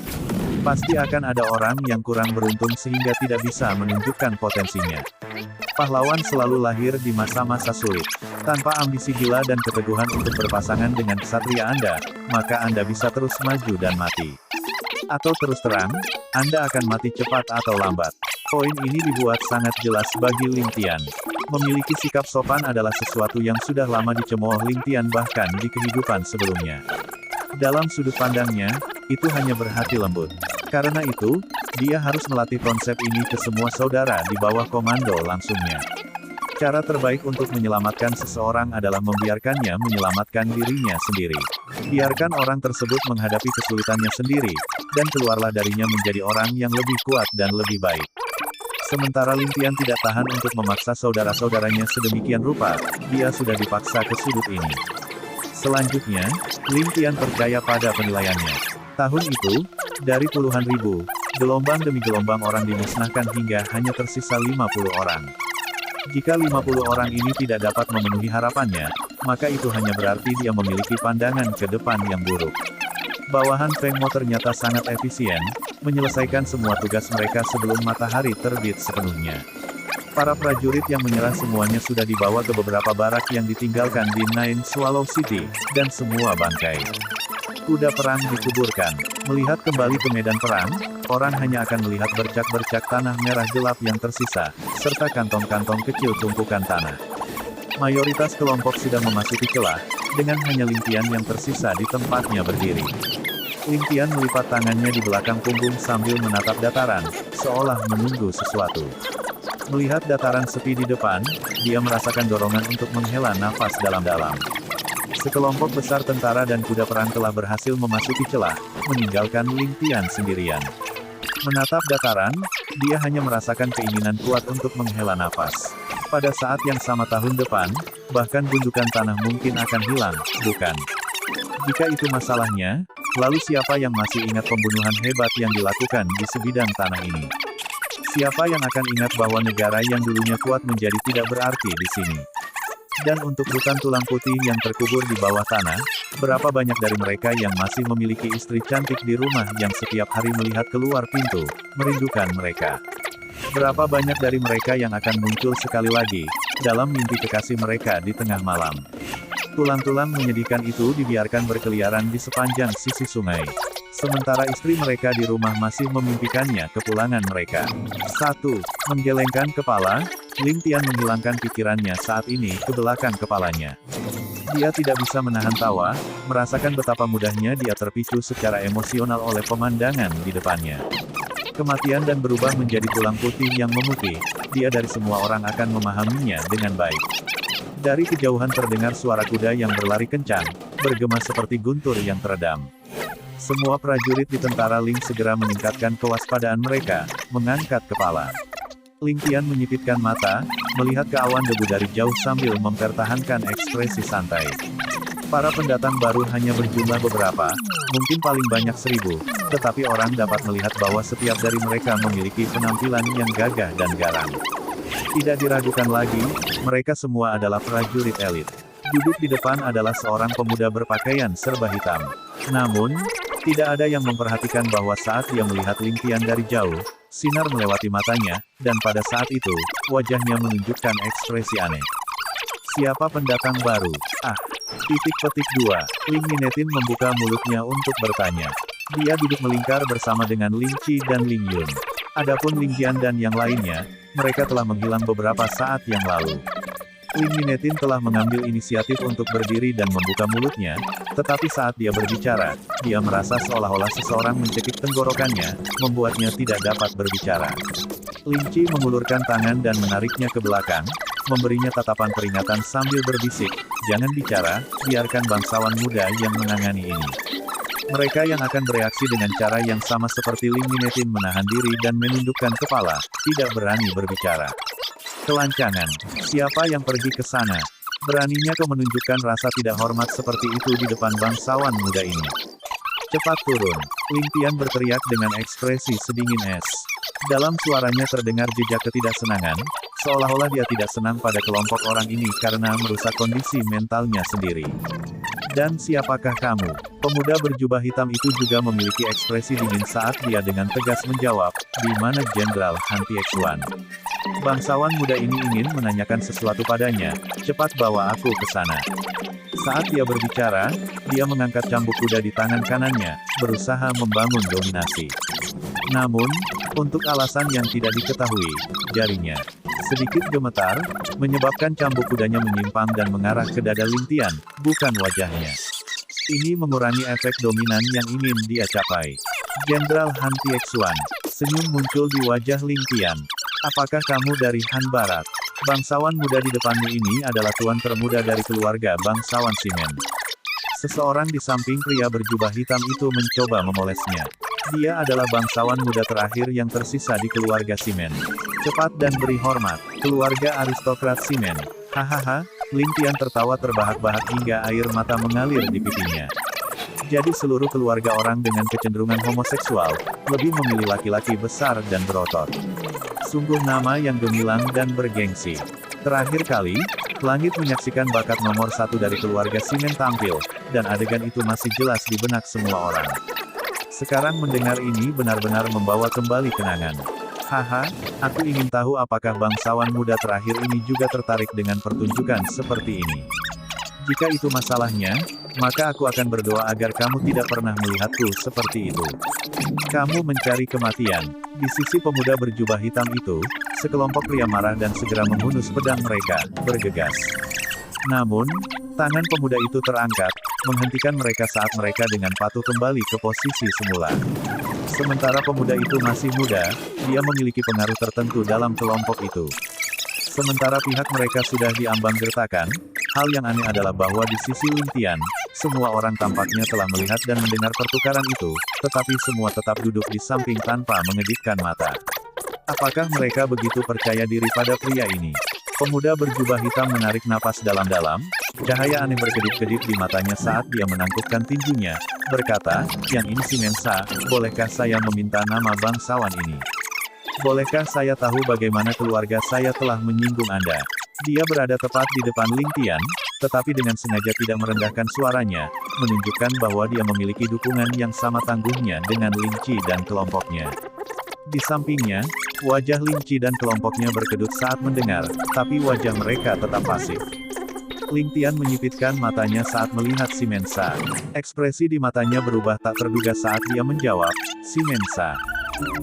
[SPEAKER 2] Pasti akan ada orang yang kurang beruntung sehingga tidak bisa menunjukkan potensinya. Pahlawan selalu lahir di masa-masa sulit. Tanpa ambisi gila dan keteguhan untuk berpasangan dengan ksatria Anda, maka Anda bisa terus maju dan mati. Atau terus terang, Anda akan mati cepat atau lambat. Poin ini dibuat sangat jelas bagi Ling Tian. Memiliki sikap sopan adalah sesuatu yang sudah lama dicemooh Ling Tian bahkan di kehidupan sebelumnya. Dalam sudut pandangnya, itu hanya berhati lembut. Karena itu, dia harus melatih konsep ini ke semua saudara di bawah komando langsungnya. Cara terbaik untuk menyelamatkan seseorang adalah membiarkannya menyelamatkan dirinya sendiri. Biarkan orang tersebut menghadapi kesulitannya sendiri, dan keluarlah darinya menjadi orang yang lebih kuat dan lebih baik. Sementara Ling Tian tidak tahan untuk memaksa saudara-saudaranya sedemikian rupa, dia sudah dipaksa ke sudut ini. Selanjutnya, Ling Tian percaya pada penilaiannya. Tahun itu, dari puluhan ribu, gelombang demi gelombang orang dimusnahkan hingga hanya tersisa 50 orang. Jika 50 orang ini tidak dapat memenuhi harapannya, maka itu hanya berarti dia memiliki pandangan ke depan yang buruk. Bawahan Feng Mo ternyata sangat efisien, menyelesaikan semua tugas mereka sebelum matahari terbit sepenuhnya. Para prajurit yang menyerah semuanya sudah dibawa ke beberapa barak yang ditinggalkan di Nine Swallow City, dan semua bangkai kuda perang dikuburkan. Melihat kembali ke medan perang, orang hanya akan melihat bercak-bercak tanah merah gelap yang tersisa, serta kantong-kantong kecil tumpukan tanah. Mayoritas kelompok sudah memasuki celah, dengan hanya Ling Tian yang tersisa di tempatnya berdiri. Ling Tian melipat tangannya di belakang punggung sambil menatap dataran, seolah menunggu sesuatu. Melihat dataran sepi di depan, dia merasakan dorongan untuk menghela nafas dalam-dalam. Sekelompok besar tentara dan kuda perang telah berhasil memasuki celah, meninggalkan Ling Tian sendirian. Menatap dataran, dia hanya merasakan keinginan kuat untuk menghela nafas. Pada saat yang sama tahun depan, bahkan gundukan tanah mungkin akan hilang, bukan? Jika itu masalahnya, lalu siapa yang masih ingat pembunuhan hebat yang dilakukan di sebidang tanah ini? Siapa yang akan ingat bahwa negara yang dulunya kuat menjadi tidak berarti di sini? Dan untuk hutan tulang putih yang terkubur di bawah tanah, berapa banyak dari mereka yang masih memiliki istri cantik di rumah yang setiap hari melihat keluar pintu, merindukan mereka? Berapa banyak dari mereka yang akan muncul sekali lagi, dalam mimpi kekasih mereka di tengah malam? Tulang-tulang menyedihkan itu dibiarkan berkeliaran di sepanjang sisi sungai. Sementara istri mereka di rumah masih memimpikannya kepulangan mereka. 1. Menggelengkan kepala, Ling Tian menghilangkan pikirannya saat ini ke belakang kepalanya. Dia tidak bisa menahan tawa, merasakan betapa mudahnya dia terpicu secara emosional oleh pemandangan di depannya. Kematian dan berubah menjadi tulang putih yang memutih, dia dari semua orang akan memahaminya dengan baik. Dari kejauhan terdengar suara kuda yang berlari kencang, bergema seperti guntur yang teredam. Semua prajurit di tentara Ling segera meningkatkan kewaspadaan mereka, mengangkat kepala. Ling Tian menyipitkan mata, melihat ke awan debu dari jauh sambil mempertahankan ekspresi santai. Para pendatang baru hanya berjumlah beberapa, mungkin paling banyak 1000, tetapi orang dapat melihat bahwa setiap dari mereka memiliki penampilan yang gagah dan garang. Tidak diragukan lagi, mereka semua adalah prajurit elit. Duduk di depan adalah seorang pemuda berpakaian serba hitam. Namun, tidak ada yang memperhatikan bahwa saat dia melihat Ling Tian dari jauh, sinar melewati matanya, dan pada saat itu, wajahnya menunjukkan ekspresi aneh. Siapa pendatang baru? Petik 2. Ling Minetin membuka mulutnya untuk bertanya. Dia duduk melingkar bersama dengan Ling Qi dan Ling Yun. Adapun Ling Jian dan yang lainnya, mereka telah menghilang beberapa saat yang lalu. Ling Minetin telah mengambil inisiatif untuk berdiri dan membuka mulutnya, tetapi saat dia berbicara, dia merasa seolah-olah seseorang mencekik tenggorokannya, membuatnya tidak dapat berbicara. Ling Qi mengulurkan tangan dan menariknya ke belakang, memberinya tatapan peringatan sambil berbisik, "Jangan bicara, biarkan bangsawan muda yang menangani ini." Mereka yang akan bereaksi dengan cara yang sama seperti Ling Minetin menahan diri dan menundukkan kepala, tidak berani berbicara. Kelancangan. Siapa yang pergi ke sana? Beraninya kau menunjukkan rasa tidak hormat seperti itu di depan bangsawan muda ini. Cepat turun. Ling Tian berteriak dengan ekspresi sedingin es. Dalam suaranya terdengar jejak ketidaksenangan, seolah-olah dia tidak senang pada kelompok orang ini karena merusak kondisi mentalnya sendiri. Dan siapakah kamu? Pemuda berjubah hitam itu juga memiliki ekspresi dingin saat dia dengan tegas menjawab, "Di mana Jenderal Han Tiexuan?" Bangsawan muda ini ingin menanyakan sesuatu padanya, "Cepat bawa aku ke sana." Saat dia berbicara, dia mengangkat cambuk kuda di tangan kanannya, berusaha membangun dominasi. Namun, untuk alasan yang tidak diketahui, jarinya sedikit gemetar, menyebabkan cambuk kudanya menyimpang dan mengarah ke dada Ling Tian, bukan wajahnya. Ini mengurangi efek dominan yang ingin dia capai. Jenderal Han Tiexuan, senyum muncul di wajah Ling Tian. "Apakah kamu dari Han Barat?" Bangsawan muda di depanmu ini adalah tuan termuda dari keluarga bangsawan Simen. Seseorang di samping pria berjubah hitam itu mencoba memolesnya. Dia adalah bangsawan muda terakhir yang tersisa di keluarga Simen. "Cepat dan beri hormat, keluarga aristokrat Simen." Hahaha, Ling Tian tertawa terbahak-bahak hingga air mata mengalir di pipinya. Jadi seluruh keluarga orang dengan kecenderungan homoseksual, lebih memilih laki-laki besar dan berotot. Sungguh nama yang gemilang dan bergengsi. Terakhir kali, langit menyaksikan bakat nomor 1 dari keluarga Simen tampil, dan adegan itu masih jelas di benak semua orang. Sekarang mendengar ini benar-benar membawa kembali kenangan. Haha, aku ingin tahu apakah bangsawan muda terakhir ini juga tertarik dengan pertunjukan seperti ini. Jika itu masalahnya, maka aku akan berdoa agar kamu tidak pernah melihatku seperti itu. Kamu mencari kematian. Di sisi pemuda berjubah hitam itu, sekelompok pria marah dan segera menghunus pedang mereka, bergegas. Namun, tangan pemuda itu terangkat, menghentikan mereka saat mereka dengan patuh kembali ke posisi semula. Sementara pemuda itu masih muda, dia memiliki pengaruh tertentu dalam kelompok itu. Sementara pihak mereka sudah diambang gertakan, hal yang aneh adalah bahwa di sisi Ling Tian, semua orang tampaknya telah melihat dan mendengar pertukaran itu, tetapi semua tetap duduk di samping tanpa mengedipkan mata. Apakah mereka begitu percaya diri pada pria ini? Pemuda berjubah hitam menarik napas dalam-dalam, cahaya aneh berkedip-kedip di matanya saat dia menangkupkan tinjunya, berkata, "Yang ini si Mensa, bolehkah saya meminta nama bangsawan ini? Bolehkah saya tahu bagaimana keluarga saya telah menyinggung Anda?" Dia berada tepat di depan Ling Tian, tetapi dengan sengaja tidak merendahkan suaranya, menunjukkan bahwa dia memiliki dukungan yang sama tangguhnya dengan Ling Qi dan kelompoknya. Di sampingnya, wajah Ling Qi dan kelompoknya berkedut saat mendengar, tapi wajah mereka tetap pasif. Ling Tian menyipitkan matanya saat melihat si Mensa. Ekspresi di matanya berubah tak terduga saat dia menjawab, "Si Mensa.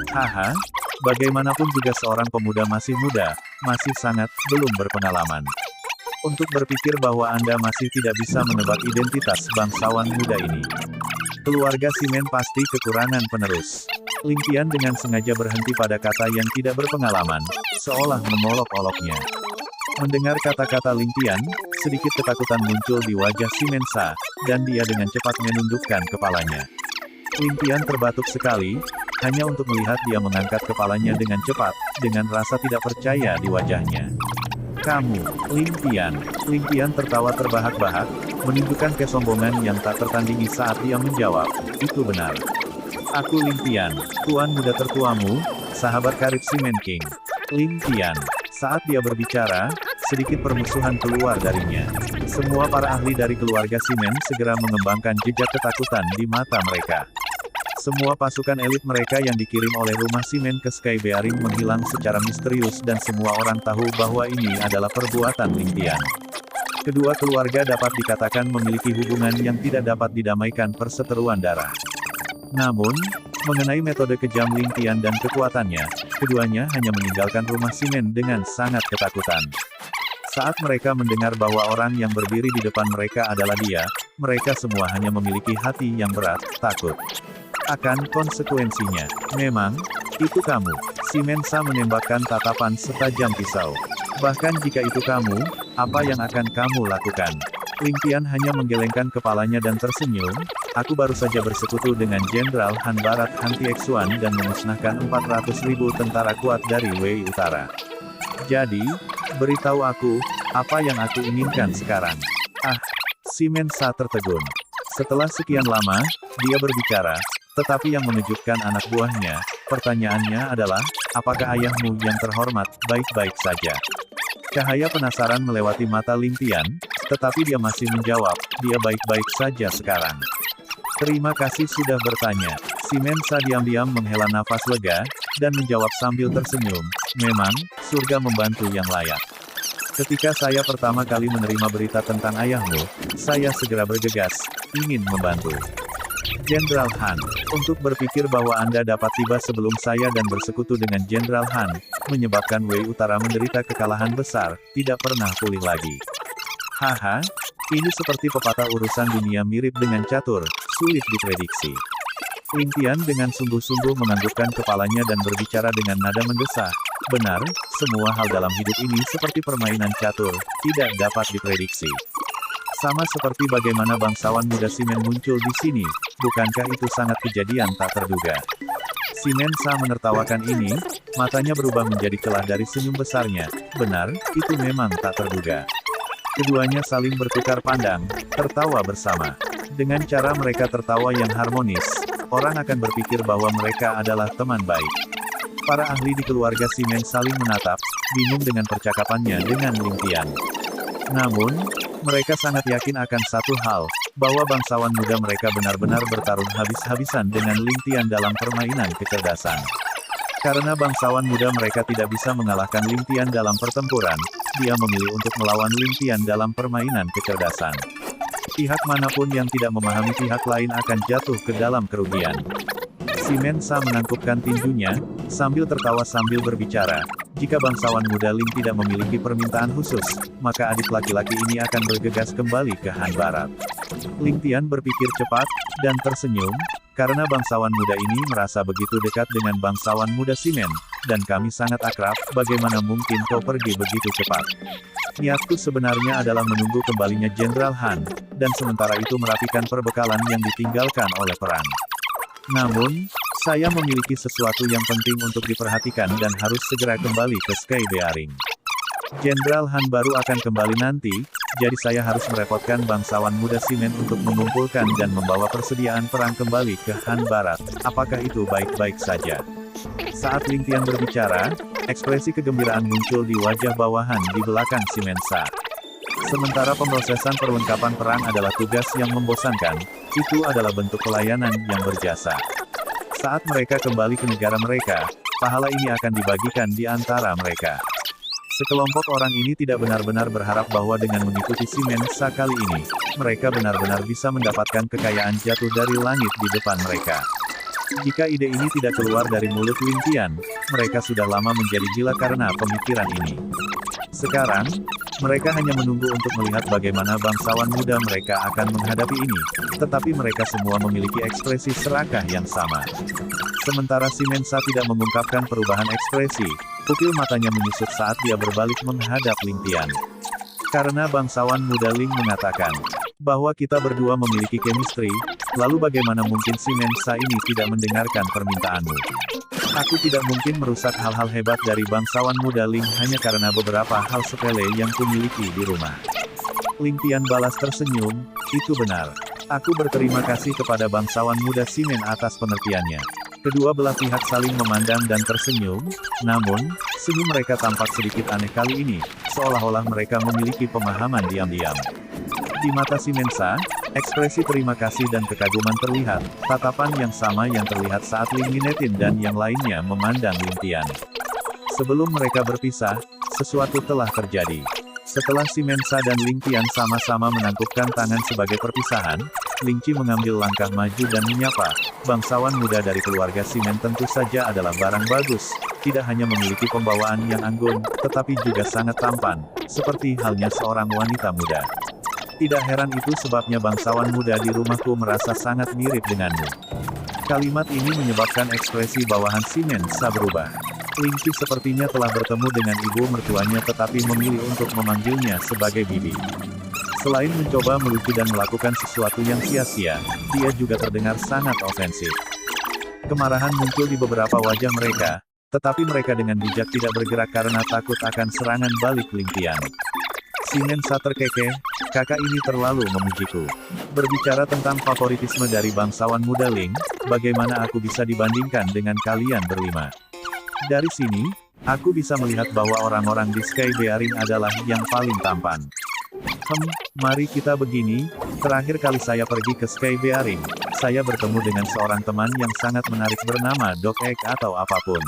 [SPEAKER 2] Haha, bagaimanapun juga seorang pemuda masih muda, masih sangat, belum berpengalaman. Untuk berpikir bahwa Anda masih tidak bisa menebak identitas bangsawan muda ini. Keluarga Simen pasti kekurangan penerus." Ling Tian dengan sengaja berhenti pada kata yang tidak berpengalaman, seolah mengolok-oloknya. Mendengar kata-kata Ling Tian, sedikit ketakutan muncul di wajah si Mensa, dan dia dengan cepat menundukkan kepalanya. Ling Tian terbatuk sekali, hanya untuk melihat dia mengangkat kepalanya dengan cepat, dengan rasa tidak percaya di wajahnya. "Kamu, Ling Tian." Ling Tian tertawa terbahak-bahak, menunjukkan kesombongan yang tak tertandingi saat dia menjawab, "Itu benar. Aku Ling Tian, tuan muda tertuamu, sahabat karib Simen King." Ling Tian. Saat dia berbicara, sedikit permusuhan keluar darinya. Semua para ahli dari keluarga Simen segera mengembangkan jejak ketakutan di mata mereka. Semua pasukan elit mereka yang dikirim oleh rumah Simen ke Sky Bearing menghilang secara misterius dan semua orang tahu bahwa ini adalah perbuatan Ling Tian. Kedua keluarga dapat dikatakan memiliki hubungan yang tidak dapat didamaikan perseteruan darah. Namun, mengenai metode kejam Ling Tian dan kekuatannya, keduanya hanya meninggalkan rumah Simen dengan sangat ketakutan. Saat mereka mendengar bahwa orang yang berdiri di depan mereka adalah dia, mereka semua hanya memiliki hati yang berat, takut akan konsekuensinya. "Memang, itu kamu." Si Mensa menembakkan tatapan setajam pisau. "Bahkan jika itu kamu, apa yang akan kamu lakukan?" Ling Tian hanya menggelengkan kepalanya dan tersenyum, "Aku baru saja bersekutu dengan Jenderal Han Barat Han Tiexuan dan memusnahkan 400.000 tentara kuat dari Wei Utara. Jadi, beritahu aku, apa yang aku inginkan sekarang?" "Ah." Si Mensa tertegun. Setelah sekian lama, dia berbicara, tetapi yang mengejutkan anak buahnya, pertanyaannya adalah, "Apakah ayahmu yang terhormat baik-baik saja?" Cahaya penasaran melewati mata Ling Tian, tetapi dia masih menjawab, "Dia baik-baik saja sekarang." "Terima kasih sudah bertanya." Si Mensa diam-diam menghela nafas lega, dan menjawab sambil tersenyum, "Memang, surga membantu yang layak. Ketika saya pertama kali menerima berita tentang ayahmu, saya segera bergegas, ingin membantu. Jenderal Han, untuk berpikir bahwa Anda dapat tiba sebelum saya dan bersekutu dengan Jenderal Han, menyebabkan Wei Utara menderita kekalahan besar, tidak pernah pulih lagi. Haha, ini seperti pepatah urusan dunia mirip dengan catur, sulit diprediksi." Ling Tian dengan sungguh-sungguh menganggukkan kepalanya dan berbicara dengan nada mendesah, "Benar, semua hal dalam hidup ini seperti permainan catur, tidak dapat diprediksi. Sama seperti bagaimana bangsawan muda Simen muncul di sini, bukankah itu sangat kejadian tak terduga?" Si Mensa menertawakan ini, matanya berubah menjadi celah dari senyum besarnya, "Benar, itu memang tak terduga." Keduanya saling bertukar pandang, tertawa bersama. Dengan cara mereka tertawa yang harmonis, orang akan berpikir bahwa mereka adalah teman baik. Para ahli di keluarga Simen saling menatap, bingung dengan percakapannya dengan Ling Tian. Namun, mereka sangat yakin akan satu hal, bahwa bangsawan muda mereka benar-benar bertarung habis-habisan dengan Ling Tian dalam permainan kecerdasan. Karena bangsawan muda mereka tidak bisa mengalahkan Ling Tian dalam pertempuran, dia memilih untuk melawan Ling Tian dalam permainan kecerdasan. Pihak manapun yang tidak memahami pihak lain akan jatuh ke dalam kerugian. Simen Sa menangkupkan tinjunya, sambil tertawa sambil berbicara, jika bangsawan muda Ling tidak memiliki permintaan khusus, maka adik laki-laki ini akan bergegas kembali ke Han Barat. Ling Tian berpikir cepat, dan tersenyum, karena bangsawan muda ini merasa begitu dekat dengan bangsawan muda Simen, dan kami sangat akrab, bagaimana mungkin kau pergi begitu cepat? Niatku sebenarnya adalah menunggu kembalinya Jenderal Han, dan sementara itu merapikan perbekalan yang ditinggalkan oleh perang. Namun, saya memiliki sesuatu yang penting untuk diperhatikan dan harus segera kembali ke Sky Bearing. Jenderal Han baru akan kembali nanti, jadi saya harus merepotkan bangsawan muda Simen untuk mengumpulkan dan membawa persediaan perang kembali ke Han Barat. Apakah itu baik-baik saja? Saat Ling Tian berbicara, ekspresi kegembiraan muncul di wajah bawahan di belakang Simen Sa. Sementara pemrosesan perlengkapan perang adalah tugas yang membosankan, itu adalah bentuk pelayanan yang berjasa. Saat mereka kembali ke negara mereka, pahala ini akan dibagikan di antara mereka. Sekelompok orang ini tidak benar-benar berharap bahwa dengan mengikuti Simen Sa kali ini, mereka benar-benar bisa mendapatkan kekayaan jatuh dari langit di depan mereka. Jika ide ini tidak keluar dari mulut Ling Tian, mereka sudah lama menjadi gila karena pemikiran ini. Sekarang, mereka hanya menunggu untuk melihat bagaimana bangsawan muda mereka akan menghadapi ini, tetapi mereka semua memiliki ekspresi serakah yang sama. Sementara Simen Sa tidak mengungkapkan perubahan ekspresi, pupil matanya menyusut saat dia berbalik menghadap Ling Tian. Karena bangsawan muda Ling mengatakan bahwa kita berdua memiliki chemistry, lalu bagaimana mungkin Simen Sa ini tidak mendengarkan permintaanmu? Aku tidak mungkin merusak hal-hal hebat dari bangsawan muda Ling hanya karena beberapa hal sepele yang kumiliki di rumah. Ling Tian balas tersenyum, itu benar. Aku berterima kasih kepada bangsawan muda Simen atas pengertiannya. Kedua belah pihak saling memandang dan tersenyum, namun, senyum mereka tampak sedikit aneh kali ini, seolah-olah mereka memiliki pemahaman diam-diam. Di mata Simen Sa, ekspresi terima kasih dan kekaguman terlihat, tatapan yang sama yang terlihat saat Ling Minetin dan yang lainnya memandang Ling Tian. Sebelum mereka berpisah, sesuatu telah terjadi. Setelah Simen Sa dan Ling Tian sama-sama menangkupkan tangan sebagai perpisahan, Ling Chi mengambil langkah maju dan menyapa, bangsawan muda dari keluarga Simen tentu saja adalah barang bagus, tidak hanya memiliki pembawaan yang anggun, tetapi juga sangat tampan, seperti halnya seorang wanita muda. Tidak heran itu sebabnya bangsawan muda di rumahku merasa sangat mirip denganmu. Kalimat ini menyebabkan ekspresi bawahan Simen Sa berubah. Ling Chi sepertinya telah bertemu dengan ibu mertuanya tetapi memilih untuk memanggilnya sebagai bibi. Selain mencoba melucu dan melakukan sesuatu yang sia-sia, dia juga terdengar sangat ofensif. Kemarahan muncul di beberapa wajah mereka, tetapi mereka dengan bijak tidak bergerak karena takut akan serangan balik Ling Tian. Simen Sa terkekeh, kakak ini terlalu memujiku. Berbicara tentang favoritisme dari bangsawan muda Ling, bagaimana aku bisa dibandingkan dengan kalian berlima? Dari sini, aku bisa melihat bahwa orang-orang di Sky Bearing adalah yang paling tampan. Mari kita begini, terakhir kali saya pergi ke Sky Bearing, saya bertemu dengan seorang teman yang sangat menarik bernama Dok Egg atau apapun.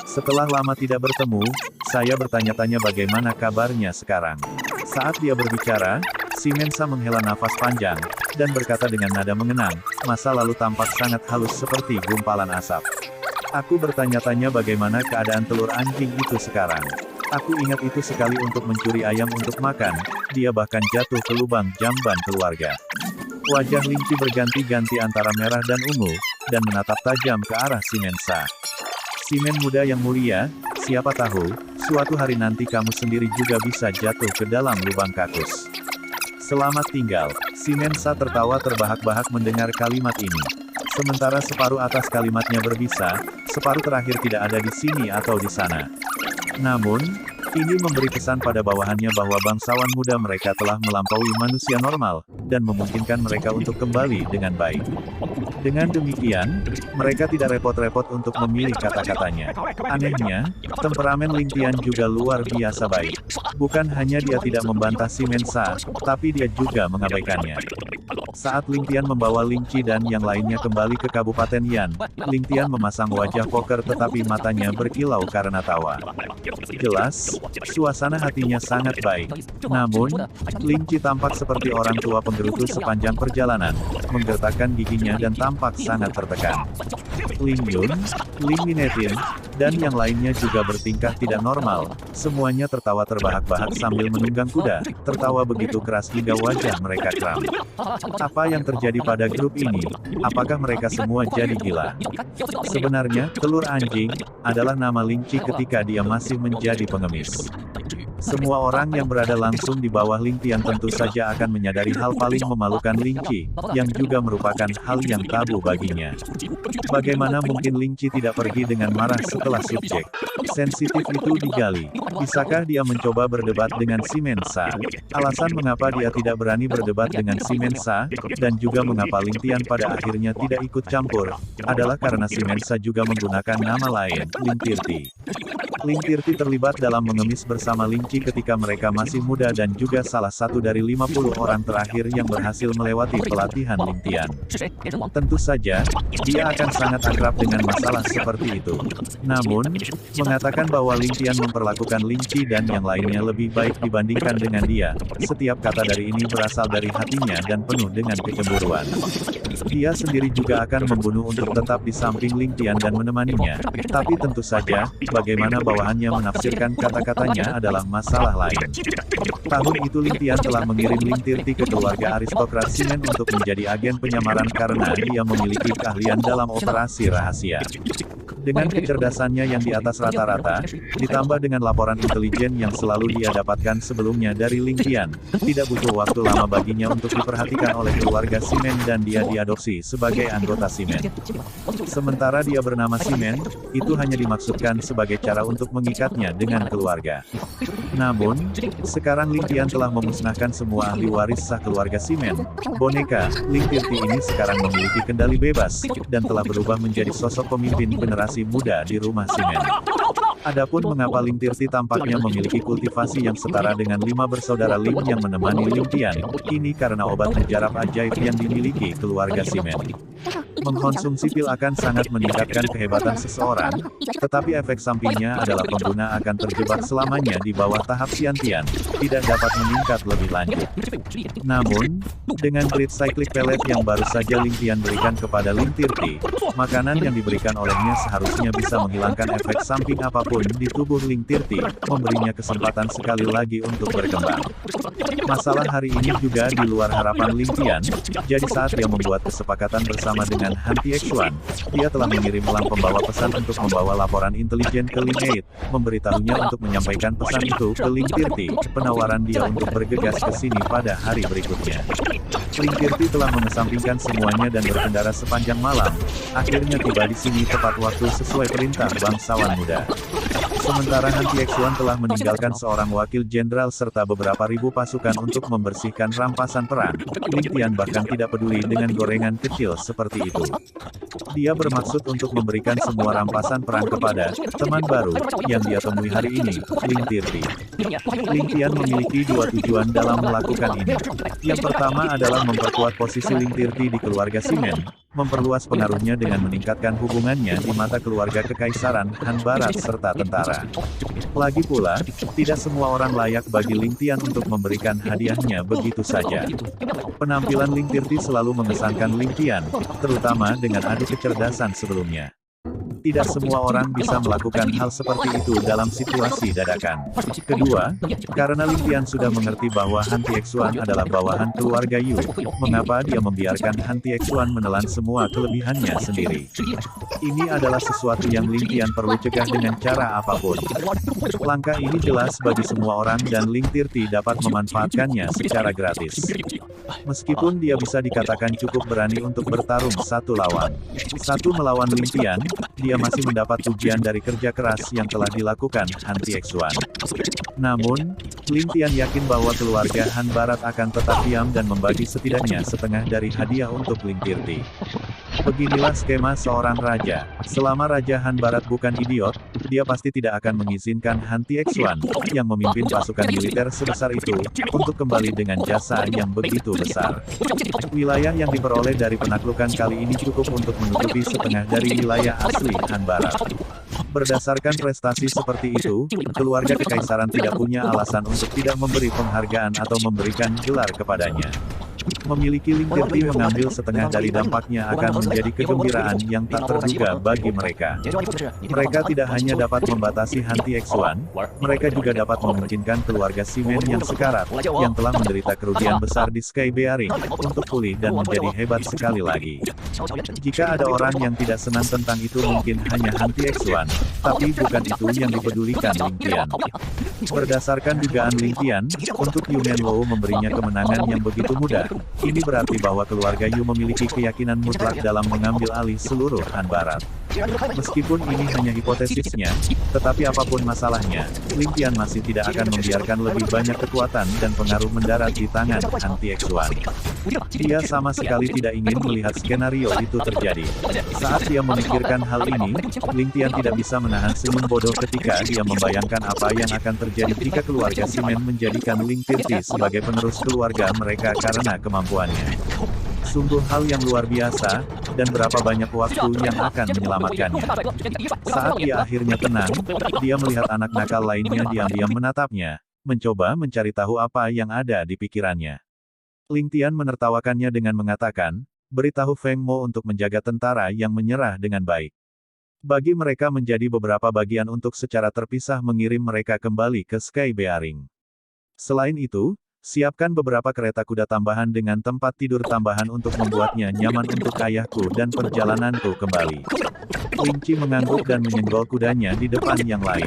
[SPEAKER 2] Setelah lama tidak bertemu, saya bertanya-tanya bagaimana kabarnya sekarang. Saat dia berbicara, Simen Sa menghela nafas panjang, dan berkata dengan nada mengenang, masa lalu tampak sangat halus seperti gumpalan asap. Aku bertanya-tanya bagaimana keadaan telur anjing itu sekarang. Aku ingat itu sekali untuk mencuri ayam untuk makan, dia bahkan jatuh ke lubang jamban keluarga. Wajah Ling Chi berganti-ganti antara merah dan ungu, dan menatap tajam ke arah Simen Sa. Simen muda yang mulia, siapa tahu, suatu hari nanti kamu sendiri juga bisa jatuh ke dalam lubang kakus. Selamat tinggal. Simen Sa tertawa terbahak-bahak mendengar kalimat ini. Sementara separuh atas kalimatnya berbisa, separuh terakhir tidak ada di sini atau di sana. Namun, ini memberi pesan pada bawahannya bahwa bangsawan muda mereka telah melampaui manusia normal, dan memungkinkan mereka untuk kembali dengan baik. Dengan demikian, mereka tidak repot-repot untuk memilih kata-katanya. Anehnya, temperamen Ling Tian juga luar biasa baik. Bukan hanya dia tidak membantah si Mensa, tapi dia juga mengabaikannya. Saat Ling Tian membawa Ling Qi dan yang lainnya kembali ke Kabupaten Yan, Ling Tian memasang wajah poker tetapi matanya berkilau karena tawa. Jelas, suasana hatinya sangat baik. Namun, Ling Qi tampak seperti orang tua penggerutu sepanjang perjalanan, menggertakkan giginya dan tampak sangat tertekan. Ling Yun, Ling Minetin, dan yang lainnya juga bertingkah tidak normal. Semuanya tertawa terbahak-bahak sambil menunggang kuda, tertawa begitu keras hingga wajah mereka kram. Apa yang terjadi pada grup ini? Apakah mereka semua jadi gila? Sebenarnya, telur anjing adalah nama Ling Qi ketika dia masih menjadi pengemis. Semua orang yang berada langsung di bawah Ling Tian tentu saja akan menyadari hal paling memalukan Ling Qi, yang juga merupakan hal yang tabu baginya. Bagaimana mungkin Ling Qi tidak pergi dengan marah setelah subjek sensitif itu digali? Bisakah dia mencoba berdebat dengan si Mensa? Alasan mengapa dia tidak berani berdebat dengan si Mensa, dan juga mengapa Ling Tian pada akhirnya tidak ikut campur, adalah karena si Mensa juga menggunakan nama lain, Ling Tirti. Ling Tirti terlibat dalam mengemis bersama Ling Qi ketika mereka masih muda dan juga salah satu dari 50 orang terakhir yang berhasil melewati pelatihan Ling Tian. Tentu saja, dia akan sangat akrab dengan masalah seperti itu. Namun, mengatakan bahwa Ling Tian memperlakukan Ling Qi dan yang lainnya lebih baik dibandingkan dengan dia, setiap kata dari ini berasal dari hatinya dan penuh dengan kecemburuan. Dia sendiri juga akan membunuh untuk tetap di samping Ling Tian dan menemaninya, tapi tentu saja, bagaimana bawahannya menafsirkan kata-katanya adalah masalah lain. Tahun itu Ling Tian telah mengirim Ling Tirti ke keluarga aristokrat Simen untuk menjadi agen penyamaran karena dia memiliki keahlian dalam operasi rahasia. Dengan kecerdasannya yang di atas rata-rata, ditambah dengan laporan intelijen yang selalu dia dapatkan sebelumnya dari Ling Tian, tidak butuh waktu lama baginya untuk diperhatikan oleh keluarga Simen dan dia diadopsi sebagai anggota Simen. Sementara dia bernama Simen, itu hanya dimaksudkan sebagai cara untuk mengikatnya dengan keluarga. Namun, sekarang Ling Tian telah memusnahkan semua ahli waris sah keluarga Simen. Boneka, Ling Tirti ini sekarang memiliki kendali bebas, dan telah berubah menjadi sosok pemimpin generasi muda di rumah Simen. Adapun mengapa Ling Tirti tampaknya memiliki kultivasi yang setara dengan 5 bersaudara Ling yang menemani Ling Tian, ini karena obat mujarab ajaib yang dimiliki keluarga Simen. Mengkonsumsi pil akan sangat meningkatkan kehebatan seseorang, tetapi efek sampingnya adalah pengguna akan terjebak selamanya di bawah tahap Xiantian, tidak dapat meningkat lebih lanjut. Namun, dengan Great Cyclic Pellet yang baru saja Ling Tian berikan kepada Ling Tirti, makanan yang diberikan olehnya seharusnya bisa menghilangkan efek samping apapun di tubuh Ling Tirti, memberinya kesempatan sekali lagi untuk berkembang. Masalah hari ini juga di luar harapan Ling Tian, jadi saat dia membuat kesepakatan bersama dengan Han Tiexuan, dia telah mengirim elang pembawa pesan untuk membawa laporan intelijen ke Ling Eid, memberitahunya untuk menyampaikan pesan itu ke Ling Tirti, penawaran dia untuk bergegas ke sini pada hari berikutnya. Ling Tirti telah mengesampingkan semuanya dan berkendara sepanjang malam, akhirnya tiba di sini tepat waktu sesuai perintah bangsawan muda. Sementara Han Tiexuan telah meninggalkan seorang wakil jenderal serta beberapa ribu pasukan untuk membersihkan rampasan perang, Ling Tian bahkan tidak peduli dengan gorengan kecil seperti itu. Dia bermaksud untuk memberikan semua rampasan perang kepada teman baru yang dia temui hari ini, Ling Tirti. Ling Tian memiliki dua tujuan dalam melakukan ini. Yang pertama adalah memperkuat posisi Ling Tirti di keluarga Simen, memperluas pengaruhnya dengan meningkatkan hubungannya di mata keluarga kekaisaran Han Barat serta tentara. Lagi pula, tidak semua orang layak bagi Ling Tian untuk memberikan hadiahnya begitu saja. Penampilan Ling Tirti selalu mengesankan Ling Tian, terutama dengan adu kecerdasan sebelumnya. Tidak semua orang bisa melakukan hal seperti itu dalam situasi dadakan. Kedua, karena Ling Tian sudah mengerti bahwa Han Tiexuan adalah bawahan keluarga Yu, mengapa dia membiarkan Han Tiexuan menelan semua kelebihannya sendiri? Ini adalah sesuatu yang Ling Tian perlu cegah dengan cara apapun. Langkah ini jelas bagi semua orang dan Ling Tirti dapat memanfaatkannya secara gratis. Meskipun dia bisa dikatakan cukup berani untuk bertarung satu melawan Ling Tian, dia masih mendapat pujian dari kerja keras yang telah dilakukan Han Tiexuan. Namun, Ling Tian yakin bahwa keluarga Han Barat akan tetap diam dan membagi setidaknya setengah dari hadiah untuk Ling Tirti. Beginilah skema seorang raja. Selama Raja Han Barat bukan idiot, dia pasti tidak akan mengizinkan Han Tiexuan, yang memimpin pasukan militer sebesar itu, untuk kembali dengan jasa yang begitu besar. Wilayah yang diperoleh dari penaklukan kali ini cukup untuk menutupi setengah dari wilayah asli Han Barat. Berdasarkan prestasi seperti itu, keluarga kekaisaran tidak punya alasan untuk tidak memberi penghargaan atau memberikan gelar kepadanya. Memiliki Ling Tirti mengambil setengah dari dampaknya akan menjadi kegembiraan yang tak terduga bagi mereka. Mereka tidak hanya dapat membatasi Han Tiexuan, mereka juga dapat memungkinkan keluarga Simen yang sekarat, yang telah menderita kerugian besar di Sky Bearing, untuk pulih dan menjadi hebat sekali lagi. Jika ada orang yang tidak senang tentang itu mungkin hanya Han Tiexuan, tapi bukan itu yang dipedulikan Ling Tian. Berdasarkan dugaan Ling Tian, untuk Yu Menlo memberinya kemenangan yang begitu mudah. Ini berarti bahwa keluarga Yu memiliki keyakinan mutlak dalam mengambil alih seluruh Han Barat. Meskipun ini hanya hipotesisnya, tetapi apapun masalahnya, Ling Tian masih tidak akan membiarkan lebih banyak kekuatan dan pengaruh mendarat di tangan Han Tiexuan. Dia sama sekali tidak ingin melihat skenario itu terjadi. Saat dia memikirkan hal ini, Ling Tian tidak bisa menahan senyum bodoh ketika dia membayangkan apa yang akan terjadi jika keluarga Simen menjadikan Ling Tirti sebagai penerus keluarga mereka karena kemampuannya. Sungguh hal yang luar biasa, dan berapa banyak waktu yang akan menyelamatkannya. Saat dia akhirnya tenang, dia melihat anak nakal lainnya diam-diam menatapnya, mencoba mencari tahu apa yang ada di pikirannya. Ling Tian menertawakannya dengan mengatakan, beritahu Feng Mo untuk menjaga tentara yang menyerah dengan baik. Bagi mereka menjadi beberapa bagian untuk secara terpisah mengirim mereka kembali ke Sky Bearing. Selain itu, siapkan beberapa kereta kuda tambahan dengan tempat tidur tambahan untuk membuatnya nyaman untuk ayahku dan perjalananku kembali. Ling Qi mengangguk dan menyenggol kudanya di depan yang lain.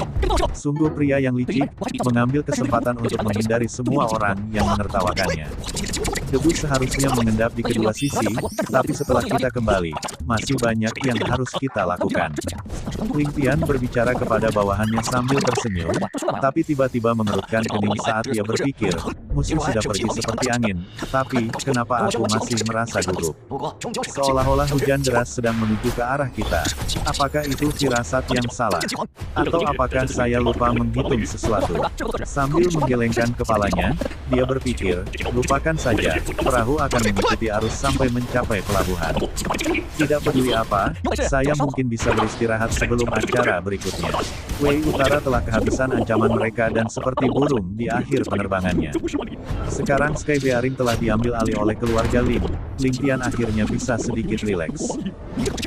[SPEAKER 2] Sungguh pria yang licik, mengambil kesempatan untuk menghindari semua orang yang menertawakannya. Debu seharusnya mengendap di kedua sisi, tapi setelah kita kembali, masih banyak yang harus kita lakukan. Ling Tian berbicara kepada bawahannya sambil tersenyum, tapi tiba-tiba mengerutkan kening saat dia berpikir, musuh sudah pergi seperti angin, tapi kenapa aku masih merasa gugup? Seolah-olah hujan deras sedang menuju ke arah kita. Apakah itu firasat yang salah? Atau apakah saya lupa menghitung sesuatu? Sambil menggelengkan kepalanya, dia berpikir, lupakan saja, perahu akan mengikuti arus sampai mencapai pelabuhan. Tidak peduli apa, saya mungkin bisa beristirahat sebelum acara berikutnya. Wei Utara telah kehabisan ancaman mereka dan seperti burung di akhir penerbangannya. Sekarang Sky Bearing telah diambil alih oleh keluarga Ling. Ling Tian akhirnya bisa sedikit rileks.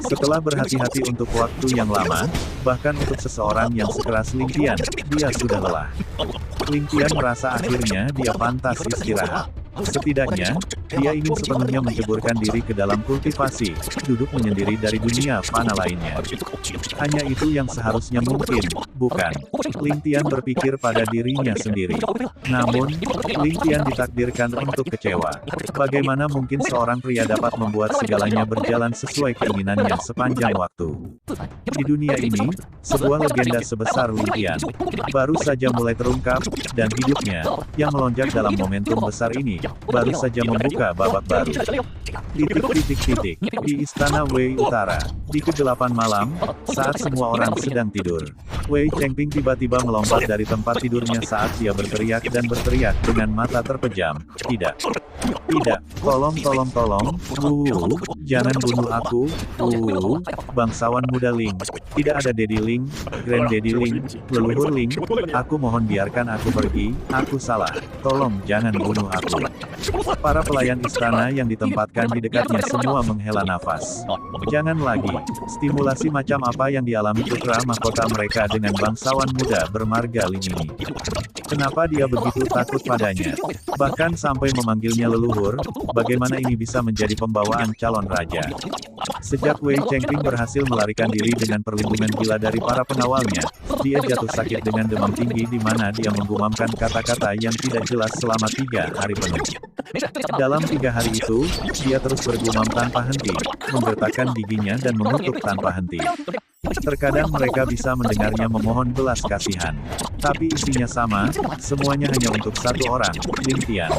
[SPEAKER 2] Setelah berhati-hati untuk waktu yang lama, bahkan untuk seseorang yang sekeras Ling Tian, dia sudah lelah. Ling Tian merasa akhirnya dia pantas istirahat. Setidaknya, dia ingin sepenuhnya menceburkan diri ke dalam kultivasi, duduk menyendiri dari dunia fana lainnya. Hanya itu yang seharusnya mungkin, bukan? Ling Tian berpikir pada dirinya sendiri. Namun, Ling Tian ditakdirkan untuk kecewa. Bagaimana mungkin seorang pria dapat membuat segalanya berjalan sesuai keinginannya sepanjang waktu? Di dunia ini, sebuah legenda sebesar Ling Tian baru saja mulai terungkap, dan hidupnya, yang melonjak dalam momentum besar ini, baru saja membuka babak baru. Titik-titik-titik, di Istana Wei Utara, di kegelapan malam, saat semua orang sedang tidur. Wei Chengping tiba-tiba melompat dari tempat tidurnya saat dia berteriak dan berteriak dengan mata terpejam. Tidak. Tidak, tolong, jangan bunuh aku, bangsawan muda Ling. Tidak ada Daddy Ling, Grand Daddy Ling, leluhur Ling, aku mohon biarkan aku pergi, aku salah, tolong jangan bunuh aku. Para pelayan istana yang ditempatkan di dekatnya semua menghela nafas. Jangan lagi, stimulasi macam apa yang dialami putra mahkota mereka dengan bangsawan muda bermarga Ling ini. Kenapa dia begitu takut padanya? Bahkan sampai memanggilnya leluhur, bagaimana ini bisa menjadi pembawaan calon raja? Sejak Wei Chengping berhasil melarikan diri dengan perlindungan gila dari para pengawalnya, dia jatuh sakit dengan demam tinggi di mana dia menggumamkan kata-kata yang tidak jelas selama 3 hari penuh. Dalam 3 hari itu, dia terus bergumam tanpa henti, menggertakkan giginya dan mengutuk tanpa henti. Terkadang mereka bisa mendengarnya memohon belas kasihan. Tapi isinya sama, semuanya hanya untuk satu orang, Ling Tian.